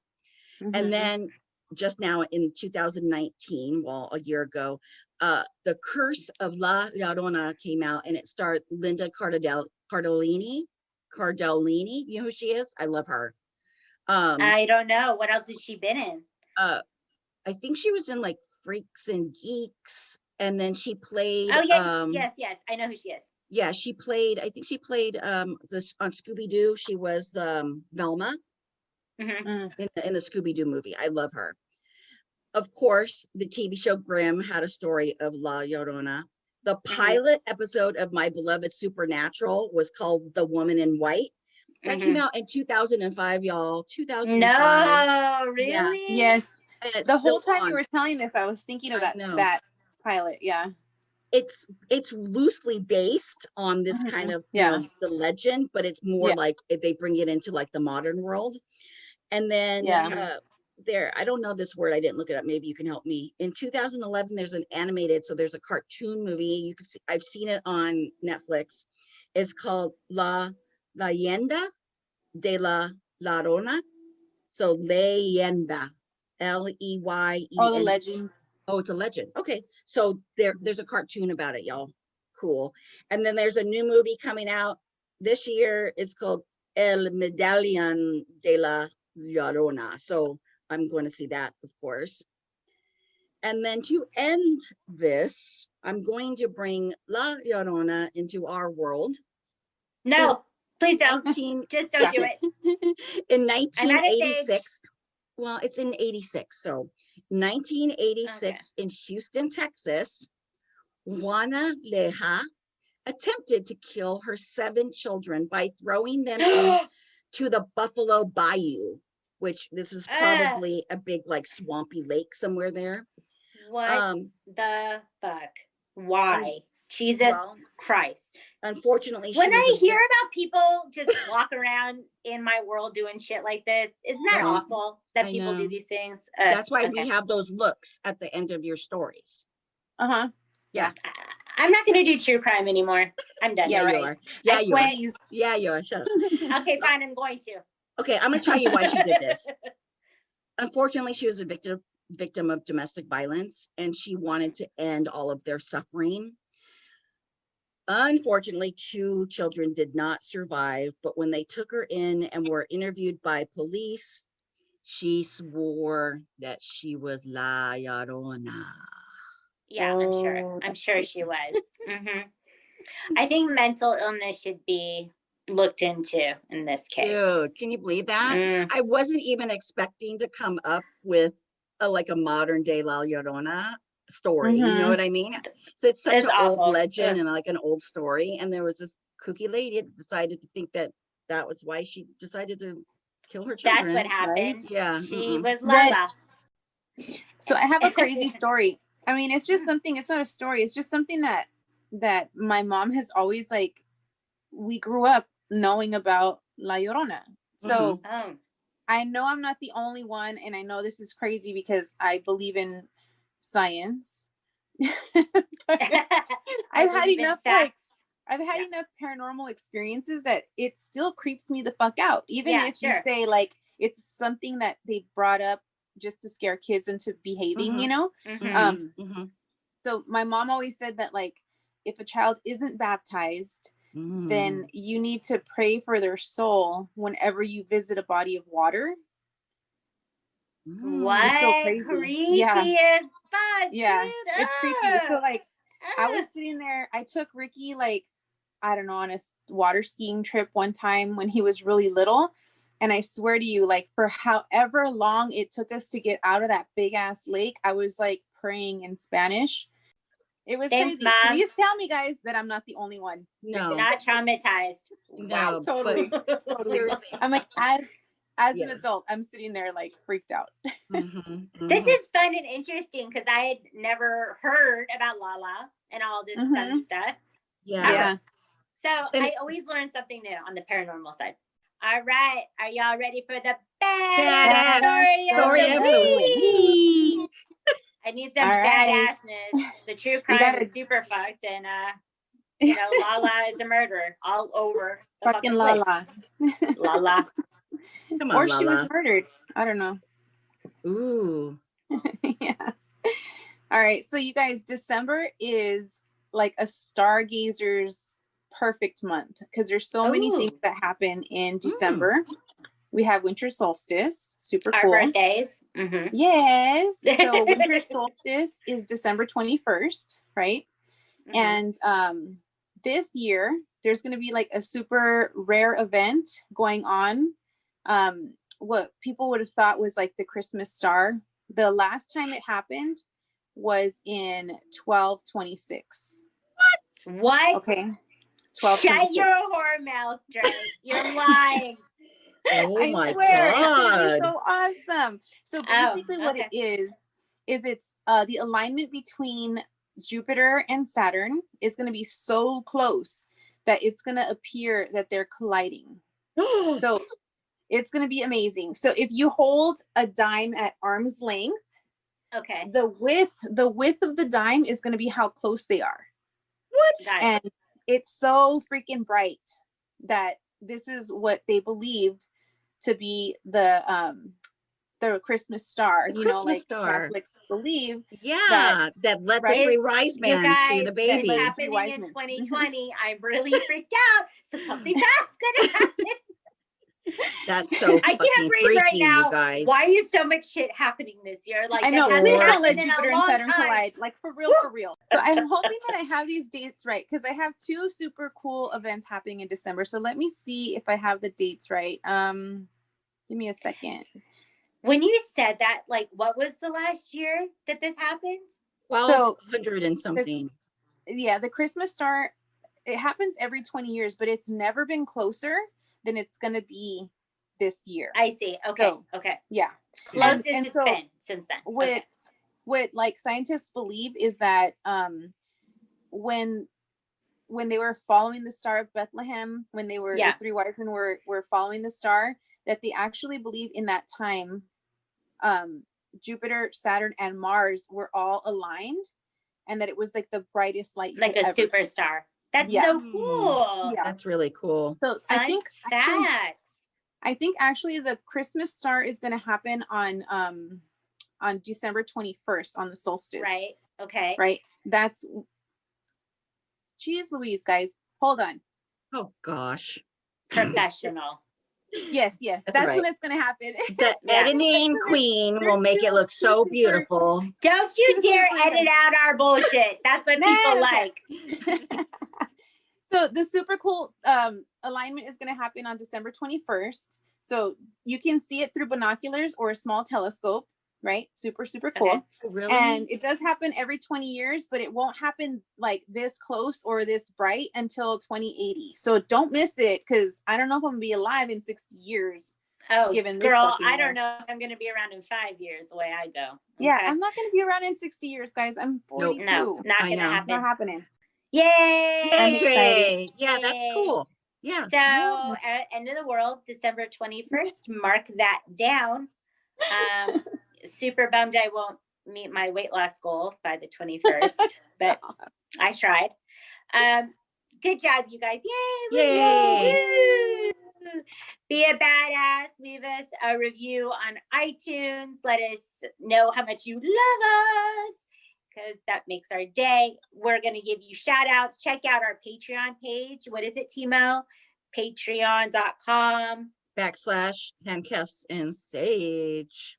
And then just now in 2019, well, a year ago, The Curse of La Llorona came out and it starred Linda Cardellini. You know who she is? I love her. I don't know. What else has she been in? I think she was in like Freaks and Geeks. And then she played. Oh, yes. I know who she is. Yeah, she played, I think she played this on Scooby-Doo. She was Velma in the Scooby-Doo movie. I love her. Of course, the TV show Grimm had a story of La Llorona. The pilot episode of My Beloved Supernatural was called The Woman in White. That came out in 2005, y'all. 2005. No, really? Yeah. Yes. The whole time on. you were telling this, I was thinking of that pilot. Yeah. It's loosely based on this kind of you know, the legend, but it's more like if they bring it into like the modern world. And then there, I don't know this word, I didn't look it up, maybe you can help me. In 2011 there's an animated, so there's a cartoon movie, you can see, I've seen it on Netflix. It's called La Leyenda de la Llorona. So Leyenda, Leyenda. Oh, the legend. Oh, it's a legend. Okay. So there's a cartoon about it, y'all. Cool. And then there's a new movie coming out this year. It's called El Medallón de la Llorona. So I'm going to see that, of course. And then to end this, I'm going to bring La Llorona into our world. No, please don't. 19 Just don't do it. in I'm at a stage. 1986. Well, it's in 86. So 1986 in Houston, Texas, Juana Leja attempted to kill her 7 children by throwing them into the Buffalo Bayou, which this is probably a big like swampy lake somewhere there. What the fuck? Why? Jesus Christ. Unfortunately, when I hear about people just walk around in my world doing shit like this, isn't that awful that people do these things? That's why we have those looks at the end of your stories. Yeah. I'm not going to do true crime anymore. I'm done. Yeah, you are. Yeah, you are. Yeah, you are. Shut up. Okay, fine. I'm going to. Okay, I'm going to tell you why she did this. Unfortunately, she was a victim of domestic violence, and she wanted to end all of their suffering. Unfortunately, 2 children did not survive, but when they took her in and were interviewed by police, she swore that she was La Llorona. Yeah, I'm sure. I'm sure she was. I think mental illness should be looked into in this case. Dude, can you believe that? I wasn't even expecting to come up with a modern day La Llorona story. You know what I mean? So it's such an old legend and like an old story. And there was this kooky lady that decided to think that that was why she decided to kill her children. That's what happened. Right? Yeah. She was Lala. So I have a crazy story. I mean, it's just something, it's not a story. It's just something that my mom has always we grew up knowing about La Llorona. So I know I'm not the only one. And I know this is crazy because I believe in science. I've had enough enough paranormal experiences that it still creeps me the fuck out. Even if you say it's something that they brought up just to scare kids into behaving, you know? So my mom always said that if a child isn't baptized, then you need to pray for their soul whenever you visit a body of water. What? It's so crazy. Creepy as fuck. Yeah, dude. It's creepy. So I was sitting there. I took Ricky I don't know, on a water skiing trip one time when he was really little. And I swear to you, for however long it took us to get out of that big ass lake, I was praying in Spanish. It was crazy. Mom. Please tell me, guys, that I'm not the only one. No, not traumatized. No, totally. Seriously. I'm as an adult, I'm sitting there freaked out. This is fun and interesting because I had never heard about Lala and all this fun stuff. Yeah. So I always learn something new on the paranormal side. All right, are y'all ready for the badass story of the week? I need some badassness. The true crime is super fucked, and Lala is a murderer all over the fucking Lala. Lala. Come on, or Lala. She was murdered. I don't know. Ooh. Yeah. All right. So you guys, December is a stargazer's perfect month because there's so many things that happen in December. We have winter solstice, super cool. Our birthdays. Yes. So winter solstice is December 21st, right? And this year there's going to be a super rare event going on. What people would have thought was the Christmas star. The last time it happened was in 1226. What? Okay. Shut your whore mouth, Drake. You're lying. Oh my God. It's so awesome. So basically what it is it's the alignment between Jupiter and Saturn is going to be so close that it's going to appear that they're colliding. So it's going to be amazing. So if you hold a dime at arm's length, the width of the dime is going to be how close they are. What? And it's so freaking bright that this is what they believed to be the Christmas star. The Christmas star. Catholics believe. Yeah, that let the 3 wise men see the baby. It's happening in 2020. I'm really freaked out. So something bad's gonna happen. That's so I fucking can't breathe freaky, right now. you guys. Why is so much shit happening this year? Like I know. that Please hasn't don't let happened in a Jupiter and long Saturn time. collide. Like for real, for real. So I'm hoping that I have these dates right because I have 2 super cool events happening in December. So let me see if I have the dates right. Give me a second. When you said that, like, what was the last year that this happened? 1,200 and something. The Christmas star, it happens every 20 years, but it's never been closer than it's going to be this year. I see. Okay. So, okay. Yeah. Closest it's been since then. What like scientists believe is that when they were following the Star of Bethlehem, when they were the 3 wise men were following the star, that they actually believe in that time Jupiter, Saturn, and Mars were all aligned, and that it was like the brightest light, like a superstar. That's so cool. Yeah, that's really cool. So I think actually the Christmas star is going to happen on December 21st on the solstice. Right. Okay. Right. That's. Jeez Louise, guys, hold on. Oh gosh. Professional. Yes. That's right. when it's going to happen. The editing queen will make it look so beautiful. Don't you dare edit out our bullshit. That's what people like. So the super cool alignment is going to happen on December 21st. So you can see it through binoculars or a small telescope, right? Super cool. Okay. Really? And it does happen every 20 years, but it won't happen like this close or this bright until 2080. So don't miss it, because I don't know if I'm going to be alive in 60 years. Oh, given girl, I don't know if I'm going to be around in 5 years the way I go. Okay? Yeah, I'm not going to be around in 60 years, guys. I'm 42. No, not going to happen. Not happening. Yay! MJ. Yeah, that's cool. Yeah. So, end of the world, December 21st. Mark that down. Super bummed I won't meet my weight loss goal by the 21st, but I tried. Good job, you guys. Yay! Yay! Woo! Be a badass. Leave us a review on iTunes. Let us know how much you love us, because that makes our day. We're going to give you shout outs. Check out our Patreon page. What is it, Timo? Patreon.com/handcuffs and sage.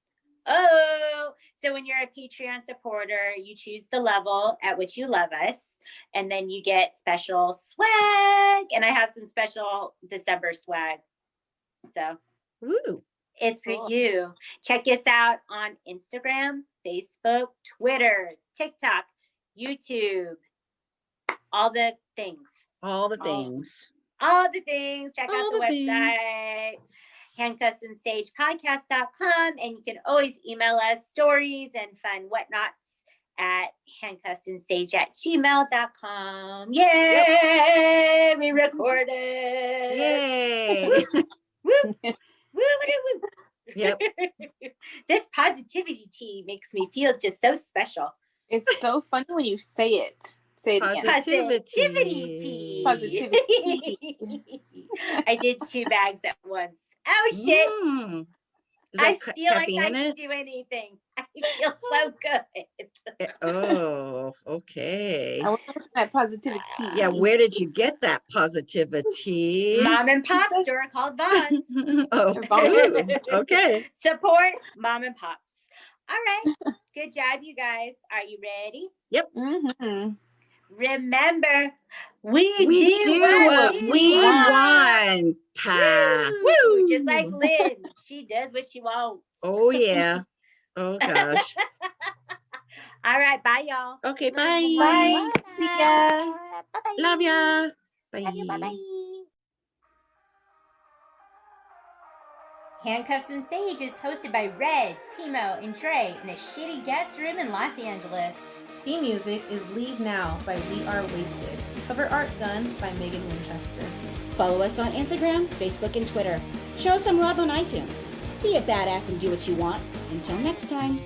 Oh, so when you're a Patreon supporter, you choose the level at which you love us, and then you get special swag. And I have some special December swag. So it's for you. Check us out on Instagram, Facebook, Twitter, TikTok, YouTube, all the things. All the things. Check out the website. handcuffsandsagepodcast.com, and you can always email us stories and fun whatnots at handcuffsandsage@gmail.com. Yay! We recorded. Yay! Woo! Woo! Woo! Yep. This positivity tea makes me feel just so special. It's so funny when you say it. Say it again. Positivity tea. Positivity. I did 2 bags at once. Oh shit! I feel like I can do anything. I feel so good. Oh, okay. I want that positivity. Yeah, where did you get that positivity? Mom and Pop store called Bonds. Oh, okay. Support Mom and Pops. All right. Good job, you guys. Are you ready? Yep. Mm-hmm. Remember, we do what we want. Woo! Just like Lynn. She does what she wants. Oh, yeah. Oh, gosh. All right. Bye, y'all. Okay, bye. Bye. See ya. Bye-bye. Love ya. Bye. Love you. Bye-bye. Handcuffs and Sage is hosted by Red, Timo, and Trey in a shitty guest room in Los Angeles. Theme music is Leave Now by We Are Wasted. Cover art done by Megan Winchester. Follow us on Instagram, Facebook, and Twitter. Show us some love on iTunes. Be a badass and do what you want. Until next time.